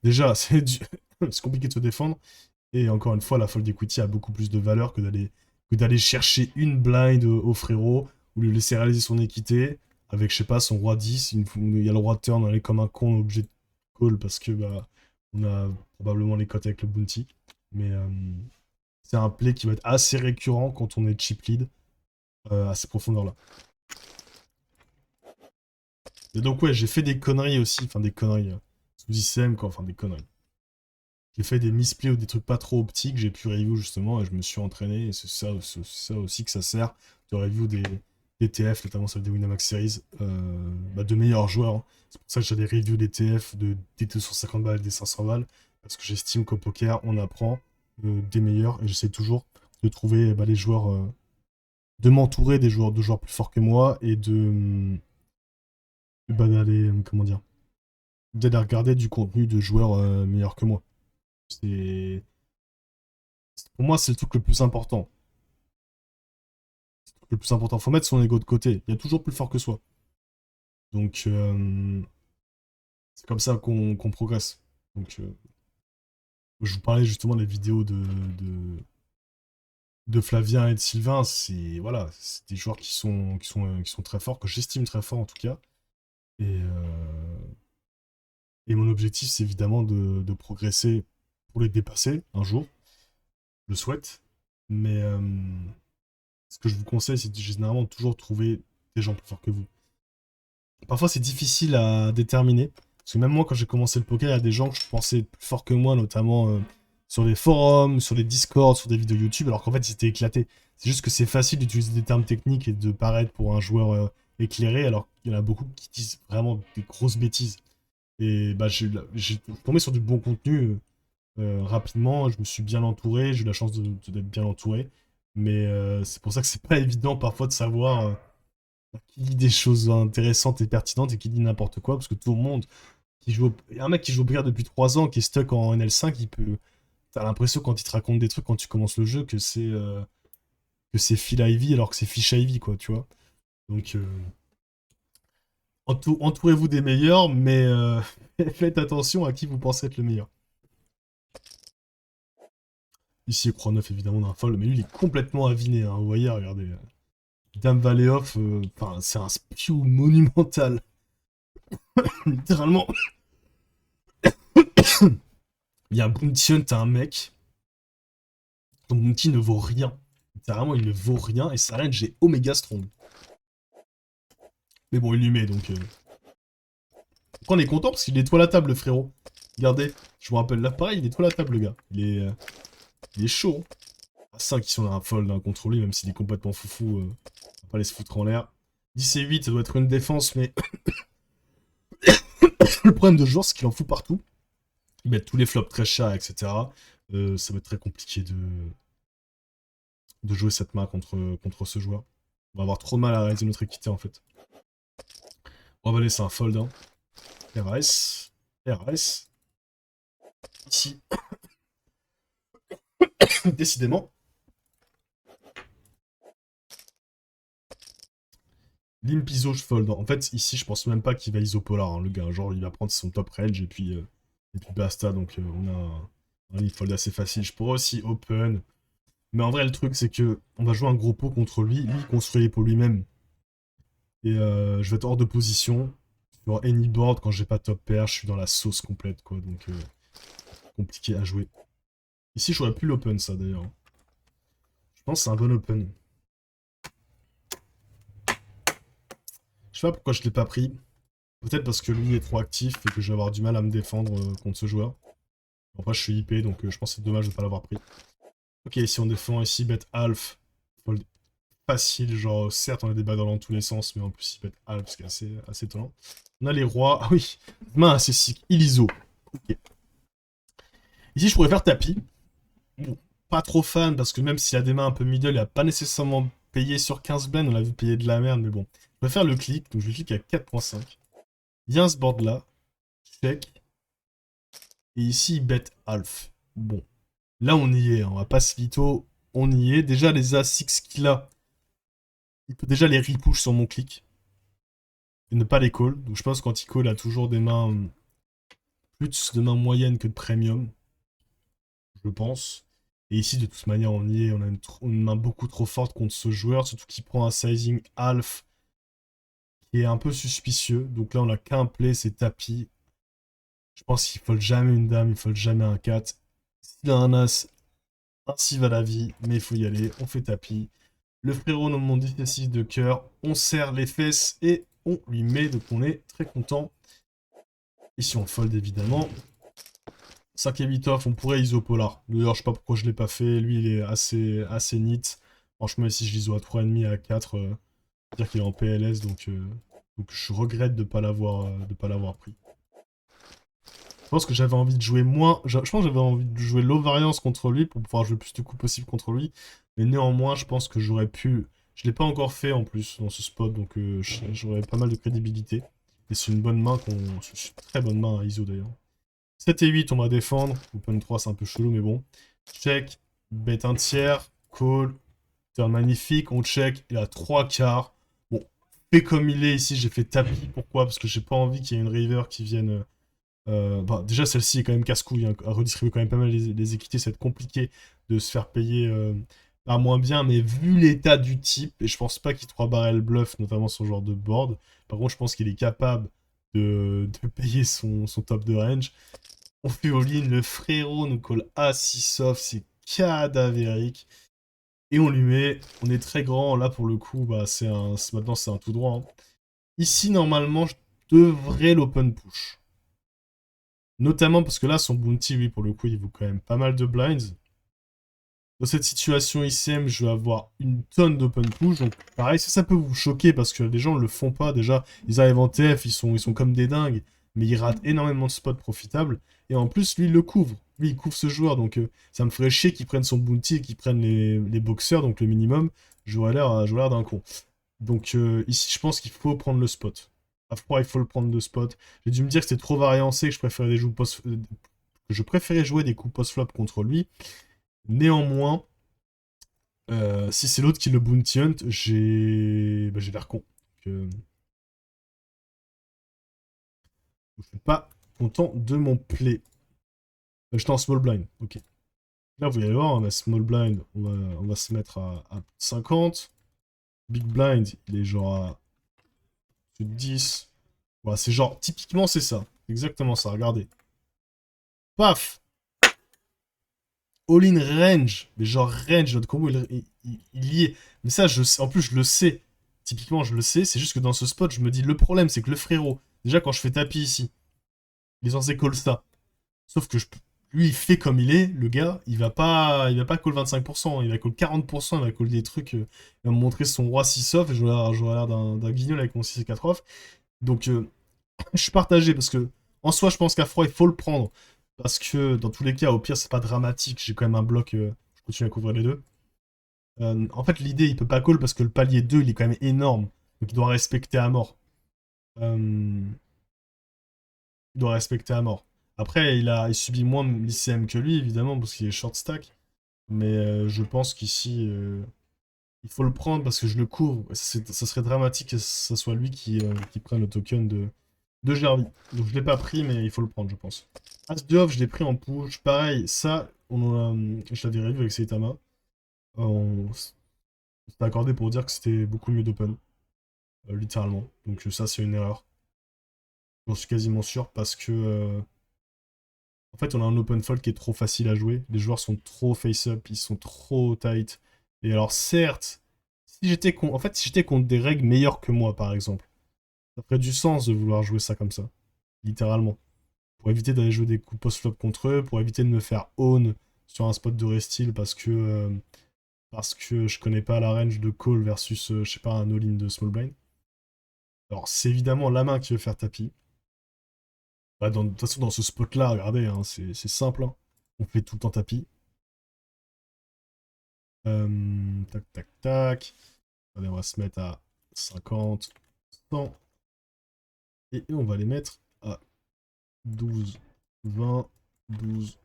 Déjà, c'est compliqué de se défendre. Et encore une fois, la fold equity a beaucoup plus de valeur que d'aller chercher une blind au frérot, ou lui laisser réaliser son équité, avec, je sais pas, son roi 10, il y a le roi turn, on est comme un con, obligé de call parce que bah, on a probablement les cotes avec le bounty. Mais c'est un play qui va être assez récurrent quand on est chip lead à ces profondeurs-là. Et donc ouais, j'ai fait des conneries aussi, enfin des conneries, sous ICM quoi, enfin des conneries. J'ai fait des misplays ou des trucs pas trop optiques, j'ai pu review justement et je me suis entraîné et c'est ça aussi que ça sert de review des TF, notamment celle des Winamax Series, bah, de meilleurs joueurs, hein. C'est pour ça que j'ai des reviews des TF des 250 balles, des 500 balles, parce que j'estime qu'au poker on apprend des meilleurs et j'essaie toujours de trouver bah, les joueurs, de m'entourer de joueurs plus forts que moi et bah, d'aller, comment dire, d'aller regarder du contenu de joueurs meilleurs que moi. C'est Pour moi, c'est le truc le plus important. Le plus important, faut mettre son ego de côté. Il y a toujours plus fort que soi. Donc, c'est comme ça qu'on progresse. Donc, je vous parlais justement des vidéos de Flavien et de Sylvain. C'est voilà, c'est des joueurs qui sont très forts, que j'estime très forts en tout cas. Et mon objectif, c'est évidemment de progresser pour les dépasser un jour. Je le souhaite. Mais ce que je vous conseille, c'est de généralement toujours trouver des gens plus forts que vous. Parfois, c'est difficile à déterminer. Parce que même moi, quand j'ai commencé le poker, il y a des gens que je pensais plus forts que moi, notamment sur les forums, sur les Discords, sur des vidéos YouTube, alors qu'en fait, ils étaient éclatés. C'est juste que c'est facile d'utiliser des termes techniques et de paraître pour un joueur éclairé, alors qu'il y en a beaucoup qui disent vraiment des grosses bêtises. Et bah, j'ai tombé sur du bon contenu rapidement, je me suis bien entouré, j'ai eu la chance d'être bien entouré. Mais c'est pour ça que c'est pas évident parfois de savoir qui dit des choses intéressantes et pertinentes et qui dit n'importe quoi, parce que tout le monde qui joue il y a un mec qui joue au poker depuis 3 ans, qui est stuck en NL5, il peut... T'as l'impression quand il te raconte des trucs, quand tu commences le jeu, que c'est Phil Ivey alors que c'est Fish Ivey, quoi, tu vois. Donc, entourez-vous des meilleurs, mais faites attention à qui vous pensez être le meilleur. Ici, Croix 9, évidemment, d'un fold, mais lui, il est complètement aviné, hein. Vous voyez, regardez. Dame Valley Off, c'est un spew monumental. Littéralement. Il y a un bounty hunt à un mec. Ton bounty ne vaut rien. Littéralement, il ne vaut rien. Et sa range j'ai Omega Strong. Mais bon, il lui met, donc... on est content parce qu'il nettoie la table, le frérot. Regardez, je me rappelle là, pareil, il nettoie la table, le gars. Il est chaud, hein. À 5, si on a un fold, un contrôlé, même s'il est complètement foufou, on va pas aller se foutre en l'air. 10 et 8, ça doit être une défense, mais le problème de ce joueur, c'est qu'il en fout partout. Il met tous les flops très chers, etc. Ça va être très compliqué de jouer cette main contre ce joueur. On va avoir trop de mal à réaliser notre équité, en fait. On va laisser un fold, hein. RS. RS. Ici. Décidément. Limpizo, je fold. En fait, ici, je pense même pas qu'il va isopolar, hein, le gars. Genre, il va prendre son top range et puis basta. Donc, on a un limp fold assez facile. Je pourrais aussi open. Mais en vrai, le truc, c'est que on va jouer un gros pot contre lui. Lui, il construit les pots lui-même. Et je vais être hors de position. Sur any board, quand j'ai pas top pair, je suis dans la sauce complète, quoi. Donc, compliqué à jouer. Ici, j'aurais pu l'open, ça, d'ailleurs. Je pense que c'est un bon open. Je sais pas pourquoi je l'ai pas pris. Peut-être parce que lui est trop actif et que je vais avoir du mal à me défendre contre ce joueur. Enfin, je suis IP, donc je pense que c'est dommage de ne pas l'avoir pris. Ok, ici on défend, ici bet half. Fold facile, genre certes on a des bagues dans tous les sens, mais en plus il bet half, ce qui est assez étonnant. On a les rois. Ah oui, main assez sick. Il ISO. Ok. Ici je pourrais faire tapis. Bon, pas trop fan, parce que même s'il a des mains un peu middle, il a pas nécessairement payé sur 15 blinds, on l'a vu payer de la merde, mais bon. Je vais faire le clic, donc je clique à 4.5. Il y a ce board là. Check. Et ici, il bet half. Bon. Là, on y est. On va pas se lito. On y est. Déjà, les A6 qu'il a, il peut déjà les repush sur mon clic. Et ne pas les call. Donc, je pense que quand il call, il a toujours des mains... plus de mains moyennes que de premium. Je pense. Et ici, de toute manière, on y est. On a une main beaucoup trop forte contre ce joueur. Surtout qu'il prend un sizing half qui est un peu suspicieux. Donc là, on a qu'un play, c'est tapis. Je pense qu'il fold jamais une dame, il fold jamais un 4. S'il a un as, ainsi va la vie, mais il faut y aller, on fait tapis. Le frérot nous montre 10 de cœur, on serre les fesses et on lui met, donc on est très content. Ici on fold évidemment. 5 et 8 off, on pourrait ISO polar. D'ailleurs je sais pas pourquoi je l'ai pas fait, lui il est assez neat. Franchement ici je l'ISO à 3,5 à 4, dire qu'il est en PLS, donc je regrette de pas l'avoir pris. Je pense que j'avais envie de jouer moins. Je pense que j'avais envie de jouer low variance contre lui pour pouvoir jouer plus de coups possible contre lui. Mais néanmoins, je pense que j'aurais pu. Je l'ai pas encore fait en plus dans ce spot, donc j'aurais pas mal de crédibilité. Et c'est une bonne main c'est une très bonne main à ISO d'ailleurs. 7 et 8, on va défendre. Open 3, c'est un peu chelou, mais bon. Check, bet un tiers, call. Turn magnifique, on check. Il a 3 quarts. Bon, fait comme il est ici, j'ai fait tapis. Pourquoi? Parce que j'ai pas envie qu'il y ait une river qui vienne. Bah, déjà, celle-ci est quand même casse-couille, hein, à redistribuer quand même pas mal les équités, ça va être compliqué de se faire payer à moins bien, mais vu l'état du type, et je pense pas qu'il 3 barrel bluff, notamment son genre de board, par contre, je pense qu'il est capable de payer son top de range. On fait all-in, le frérot nous colle à 6 off, c'est cadavérique. Et on lui met, on est très grand, là pour le coup, bah, maintenant c'est un tout droit. Hein. Ici, normalement, je devrais l'open push. Notamment parce que là, son bounty, lui, pour le coup, il vaut quand même pas mal de blinds. Dans cette situation ICM, je vais avoir une tonne d'open push. Donc, pareil, ça peut vous choquer parce que les gens ne le font pas. Déjà, ils arrivent en TF, ils sont comme des dingues. Mais ils ratent énormément de spots profitables. Et en plus, lui, il le couvre. Lui, il couvre ce joueur. Donc, ça me ferait chier qu'ils prennent son bounty et qu'ils prennent les boxeurs, donc le minimum. J'aurais l'air d'un con. Donc, ici, je pense qu'il faut prendre le spot. À froid, il faut le prendre de spot. J'ai dû me dire que c'était trop variancé, que je préférais jouer des coups post-flop contre lui. Néanmoins, si c'est l'autre qui le bounty hunt, j'ai l'air con. Donc, je suis pas content de mon play. J'étais en small blind, ok. Là, vous allez voir, on a small blind, on va se mettre à 50. Big blind, il est genre à 10. Voilà, c'est genre, typiquement, c'est ça. Exactement ça, regardez. Paf! All-in range. Mais genre range, notre combo, il y est. Mais ça, en plus, je le sais. Typiquement, je le sais. C'est juste que dans ce spot, je me dis, le problème, c'est que le frérot, déjà, quand je fais tapis ici, il est censé call ça. Sauf que Lui, il fait comme il est, le gars, il va pas call 25%, il va call 40%, il va call des trucs, il va me montrer son roi 6 off, et j'aurai l'air d'un guignol avec mon 6 et 4 off. Donc, je suis partagé, parce que, en soi, je pense qu'à froid, il faut le prendre, parce que, dans tous les cas, au pire, c'est pas dramatique, j'ai quand même un bloc, je continue à couvrir les deux. En fait, l'idée, il peut pas call, parce que le palier 2, il est quand même énorme, donc il doit respecter à mort. Euh, il doit respecter à mort. Après, il subit moins l'ICM que lui, évidemment, parce qu'il est short stack. Mais je pense qu'ici, il faut le prendre parce que je le couvre. Ça serait dramatique que ce soit lui qui prenne le token de Jarvie. Donc je l'ai pas pris, mais il faut le prendre, je pense. As de off, je l'ai pris en push. Pareil, ça, je l'avais revu avec Saitama. On s'était accordé pour dire que c'était beaucoup mieux d'open, littéralement. Donc ça, c'est une erreur. J'en suis quasiment sûr parce que en fait, on a un open fold qui est trop facile à jouer. Les joueurs sont trop face-up, ils sont trop tight. Et alors, certes, en fait, si j'étais contre des règles meilleures que moi, par exemple, ça ferait du sens de vouloir jouer ça comme ça. Littéralement. Pour éviter d'aller jouer des coups post-flop contre eux, pour éviter de me faire own sur un spot de restil parce que je connais pas la range de call versus, je sais pas, un all-in de small blind. Alors, c'est évidemment la main qui veut faire tapis. Bah, de toute façon, dans ce spot-là, regardez, hein, c'est simple, hein. On fait tout le temps tapis. Tac, tac, tac. Allez, on va se mettre à 50, 100. Et on va les mettre à 12, 20, 12,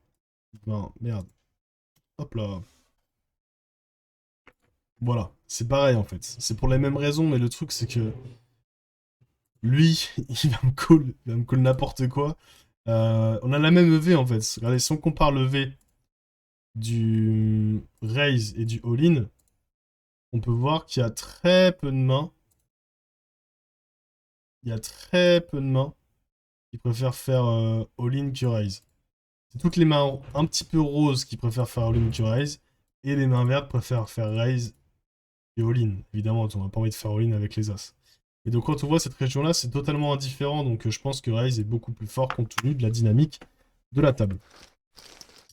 20. Merde. Hop là. Voilà. C'est pareil, en fait. C'est pour les mêmes raisons, mais le truc, c'est que lui, il va me call n'importe quoi. On a la même EV, en fait. Regardez, si on compare le V du raise et du all-in, on peut voir qu'il y a très peu de mains. Il y a très peu de mains qui préfèrent faire all-in que raise. C'est toutes les mains un petit peu roses qui préfèrent faire all-in que raise, et les mains vertes préfèrent faire raise et all-in. Évidemment, on n'a pas envie de faire all-in avec les as. Et donc quand on voit cette région-là, c'est totalement indifférent, donc je pense que raise est beaucoup plus fort compte tenu de la dynamique de la table.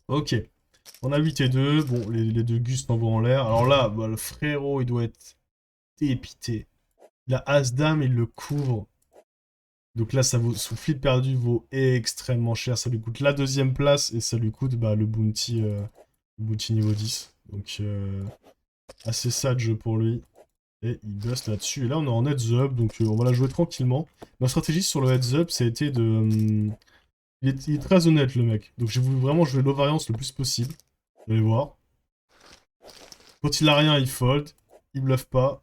Ok, on a 8 et 2, bon, les deux Gus t'envoient en l'air. Alors là, bah, le frérot, il doit être dépité. Il a As-Dame, il le couvre. Donc là, son flip perdu vaut extrêmement cher. Ça lui coûte la deuxième place et ça lui coûte bah, le bounty niveau 10. Donc assez sad jeu pour lui. Et il bust là-dessus. Et là, on est en heads up, donc on va la jouer tranquillement. Ma stratégie sur le heads up, ça a été de... il est très honnête, le mec. Donc j'ai voulu vraiment jouer low variance le plus possible. Vous allez voir. Quand il a rien, il fold. Il bluffe pas.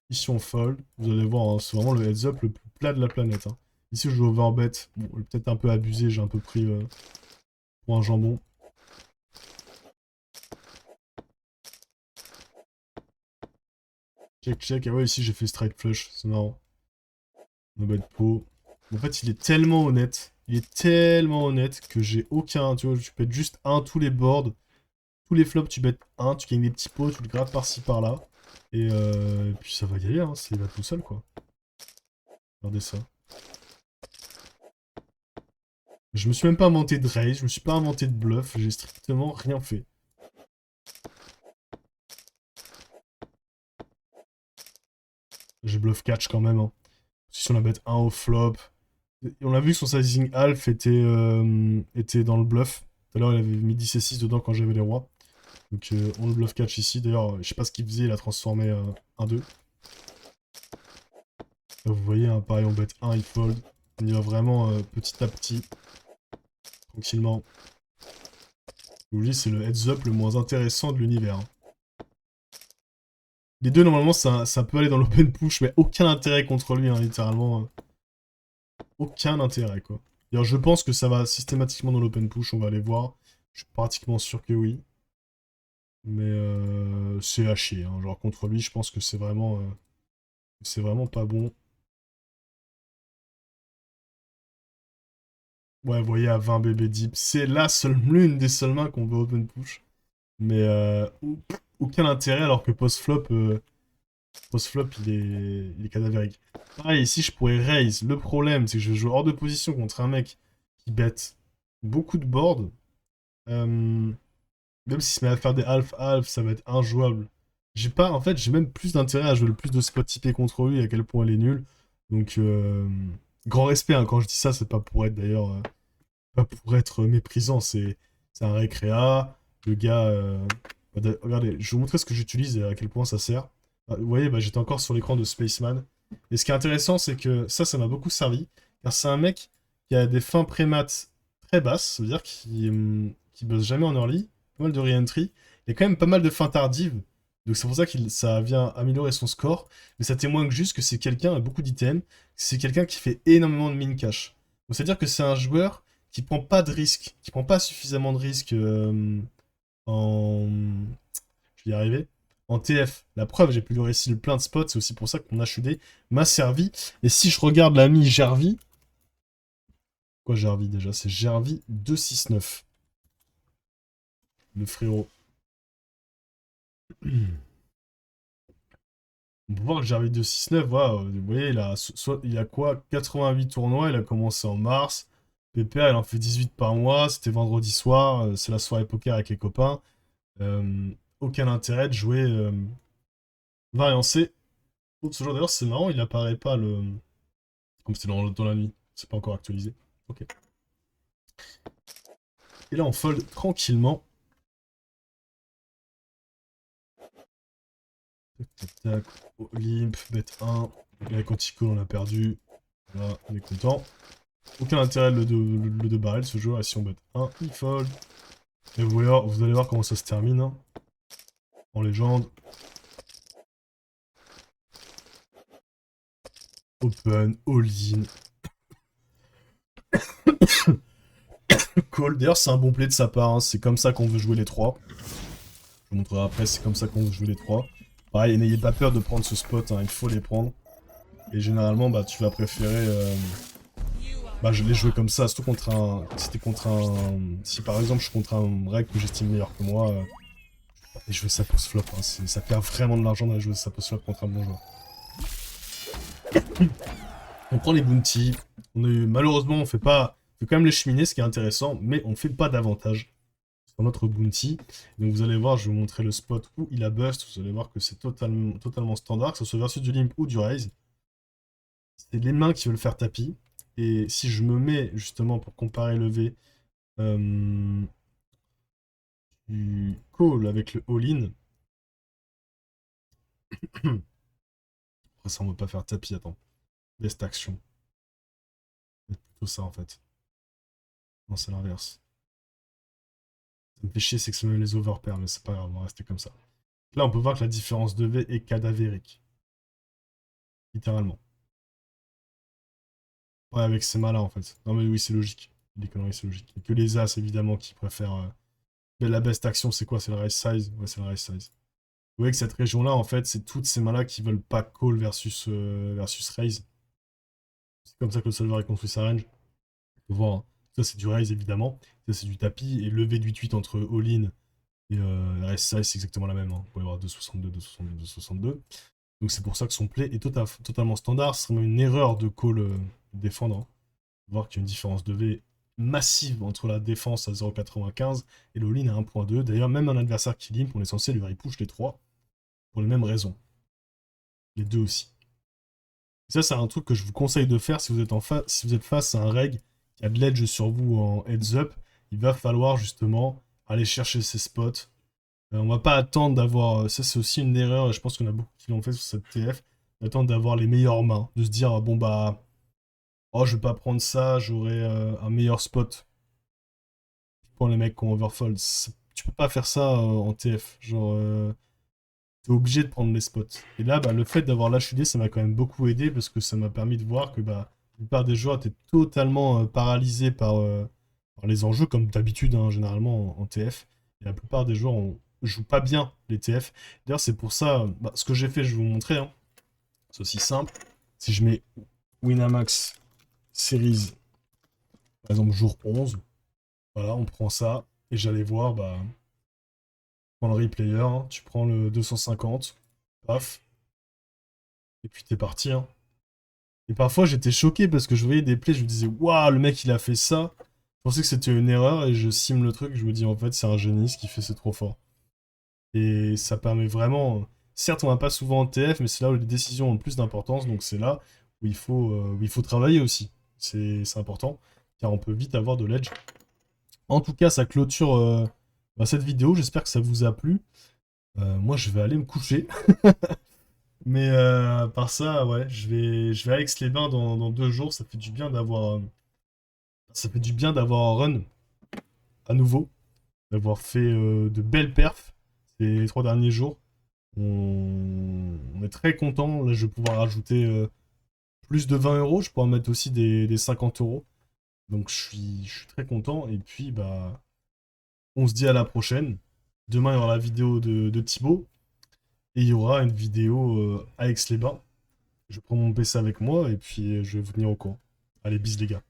Ici, on fold. Vous allez voir, hein, c'est vraiment le heads up le plus plat de la planète. Hein. Ici, je joue overbet. Bon, peut-être un peu abusé, j'ai un peu pris pour un jambon. Check, check. Ah ouais, ici, j'ai fait strike flush. C'est marrant. No bet pot. En fait, il est tellement honnête. Il est tellement honnête que j'ai aucun... Tu vois, tu pètes juste un tous les boards. Tous les flops, tu bêtes un. Tu gagnes des petits pots. Tu le grattes par-ci, par-là. Et puis, ça va y aller. Hein. Il va tout seul, quoi. Regardez ça. Je me suis même pas inventé de raise, je me suis pas inventé de bluff, j'ai strictement rien fait. J'ai bluff catch quand même. Hein. Si on a bet 1 au flop. Et on a vu que son sizing half était dans le bluff. Tout à l'heure, il avait mis 10 et 6 dedans quand j'avais les rois. Donc on le bluff catch ici. D'ailleurs, je sais pas ce qu'il faisait, il a transformé 1-2. Là, vous voyez, hein, pareil, on bet 1, il fold. On y va vraiment petit à petit. Tranquillement. Je vous dis, c'est le heads up le moins intéressant de l'univers. Hein. Les deux, normalement, ça peut aller dans l'open push, mais aucun intérêt contre lui, hein, littéralement. Aucun intérêt, quoi. D'ailleurs, je pense que ça va systématiquement dans l'open push, on va aller voir. Je suis pratiquement sûr que oui. Mais c'est à chier. Hein. Genre, contre lui, je pense que c'est vraiment pas bon. Ouais, vous voyez, à 20 bébés deep, c'est l'une des seules mains qu'on veut open push. Mais aucun intérêt, alors que post-flop, il est cadavérique. Pareil, ici, je pourrais raise. Le problème, c'est que je joue hors de position contre un mec qui bet beaucoup de boards. Euh, Même s'il se met à faire des half-half, ça va être injouable. J'ai pas, en fait, j'ai même plus d'intérêt à jouer le plus de spots typés contre lui, à quel point il est nul. Donc, grand respect, hein, quand je dis ça, c'est pas pour être d'ailleurs, pas pour être méprisant, c'est un récréa. Le gars, regardez, je vais vous montrer ce que j'utilise et à quel point ça sert. Ah, vous voyez, bah, j'étais encore sur l'écran de Spaceman. Et ce qui est intéressant, c'est que ça m'a beaucoup servi, car c'est un mec qui a des fins prémat très basses, ça veut dire qu'il bosse jamais en early, pas mal de re-entry, il y a quand même pas mal de fins tardives, donc c'est pour ça que ça vient améliorer son score, mais ça témoigne juste que c'est quelqu'un, avec beaucoup d'items, c'est quelqu'un qui fait énormément de min cash. Donc c'est-à-dire que c'est un joueur qui prend pas de risques, qui prend pas suffisamment de risques en... Je vais y arriver. En TF. La preuve, j'ai pu lui réussir le plein de spots, c'est aussi pour ça que mon HUD m'a servi. Et si je regarde l'ami Gervi... Quoi Gervi déjà? C'est Gervi 269. Le frérot. On peut voir que Gervi 269, voilà, vous voyez, il a quoi? 88 tournois, il a commencé en mars. PPR, il en fait 18 par mois, c'était vendredi soir, c'est la soirée poker avec les copains. Aucun intérêt de jouer variant C. Ce jour d'ailleurs, c'est marrant, il apparaît pas le... Comme c'était dans la nuit, c'est pas encore actualisé. Ok. Et là, on fold tranquillement. Tac, tac, tac. Olympe, bet 1. Avec Antico, on a perdu. Voilà, on est content. Aucun intérêt le 2 barrel ce jeu. Et si on bet 1, il fold. Et vous allez voir comment ça se termine. Hein. En légende. Open, all-in. Call. D'ailleurs, c'est un bon play de sa part. Hein. C'est comme ça qu'on veut jouer les 3. Je vous montrerai après, c'est comme ça qu'on veut jouer les 3. Pareil, n'ayez pas peur de prendre ce spot. Hein. Il faut les prendre. Et généralement, bah, tu vas préférer... Bah, je l'ai joué comme ça, surtout contre un... Si t'es contre un... Si par exemple je suis contre un reg que j'estime meilleur que moi, et jouer ça post-flop, hein. Ça perd vraiment de l'argent d'aller jouer ça post-flop contre un bon joueur. On prend les bounties, malheureusement on fait quand même les cheminées, ce qui est intéressant, mais on fait pas davantage sur notre bounty. Donc vous allez voir, je vais vous montrer le spot où il a bust, vous allez voir que c'est totalement standard, que ce soit versus du limp ou du raise. C'est les mains qui veulent faire tapis. Et si je me mets justement pour comparer le V du call avec le all-in, après ça on veut pas faire tapis, attends. Best action. C'est plutôt ça en fait. Non, c'est l'inverse. Ça me fait chier, c'est que c'est même les overpairs, mais c'est pas grave, on va rester comme ça. Là on peut voir que la différence de V est cadavérique. Littéralement. Ouais, avec ces mains là en fait. Non mais oui, c'est logique. Des conneries, c'est logique. Et que les As évidemment qui préfèrent. Mais la best action, c'est quoi? C'est le raise size? Ouais, c'est le raise size. Vous voyez que cette région-là, en fait, c'est toutes ces mains-là qui veulent pas call versus raise. C'est comme ça que le solver a construit sa range. Faut voir, hein. Ça, c'est du raise, évidemment. Ça, c'est du tapis. Et levé de 8-8 entre all-in et raise size, c'est exactement la même. Hein. Vous pouvez avoir 2,62, 2,62, 2,62. Donc c'est pour ça que son play est totalement standard. Ce serait même une erreur de call défendre. Hein. Voir qu'il y a une différence de V massive entre la défense à 0,95 et le all-in à 1,2. D'ailleurs, même un adversaire qui limp, on est censé lui repush les 3 pour les mêmes raisons. Les deux aussi. Et ça, c'est un truc que je vous conseille de faire si vous êtes face à un reg qui a de l'edge sur vous en heads up. Il va falloir justement aller chercher ses spots. On va pas attendre d'avoir... Ça, c'est aussi une erreur, et je pense qu'on a beaucoup qui l'ont fait sur cette TF. D'attendre d'avoir les meilleures mains. De se dire, bon bah... Oh, je vais pas prendre ça, j'aurai un meilleur spot. Pour les mecs qui ont overfold. Tu peux pas faire ça en TF. Genre... t'es obligé de prendre les spots. Et là, bah, le fait d'avoir l'HUD, ça m'a quand même beaucoup aidé parce que ça m'a permis de voir que bah, la plupart des joueurs étaient totalement paralysés par les enjeux, comme d'habitude, hein, généralement en TF. Et la plupart des joueurs jouent pas bien les TF. D'ailleurs, c'est pour ça, bah, ce que j'ai fait, je vais vous montrer. Hein. C'est aussi simple. Si je mets Winamax Series, par exemple, jour 11, voilà, on prend ça, et j'allais voir, bah, prends le replayer, hein, tu prends le 250, paf, et puis t'es parti. Hein. Et parfois j'étais choqué parce que je voyais des plays, je me disais, waouh, le mec il a fait ça. pensais que c'était une erreur et je sim le truc, je me dis en fait c'est un génie, ce qu'il fait c'est trop fort. Et ça permet vraiment... Certes on va pas souvent en TF, mais c'est là où les décisions ont le plus d'importance, donc c'est là où il faut travailler aussi. C'est important, car on peut vite avoir de l'edge. En tout cas, ça clôture cette vidéo, j'espère que ça vous a plu. Moi je vais aller me coucher. Mais à part ça, ouais, je vais à Aix-les-Bains dans 2 jours. Ça fait du bien d'avoir un run à nouveau, d'avoir fait de belles perfs ces 3 derniers jours. On est très content. Là, je vais pouvoir rajouter plus de 20 euros. Je pourrais en mettre aussi des 50 euros. Donc, je suis très content. Et puis, bah, on se dit à la prochaine. Demain, il y aura la vidéo de Thibaut. Et il y aura une vidéo à Aix-les-Bains. Je prends mon PC avec moi et puis je vais vous tenir au courant. Allez, bis les gars.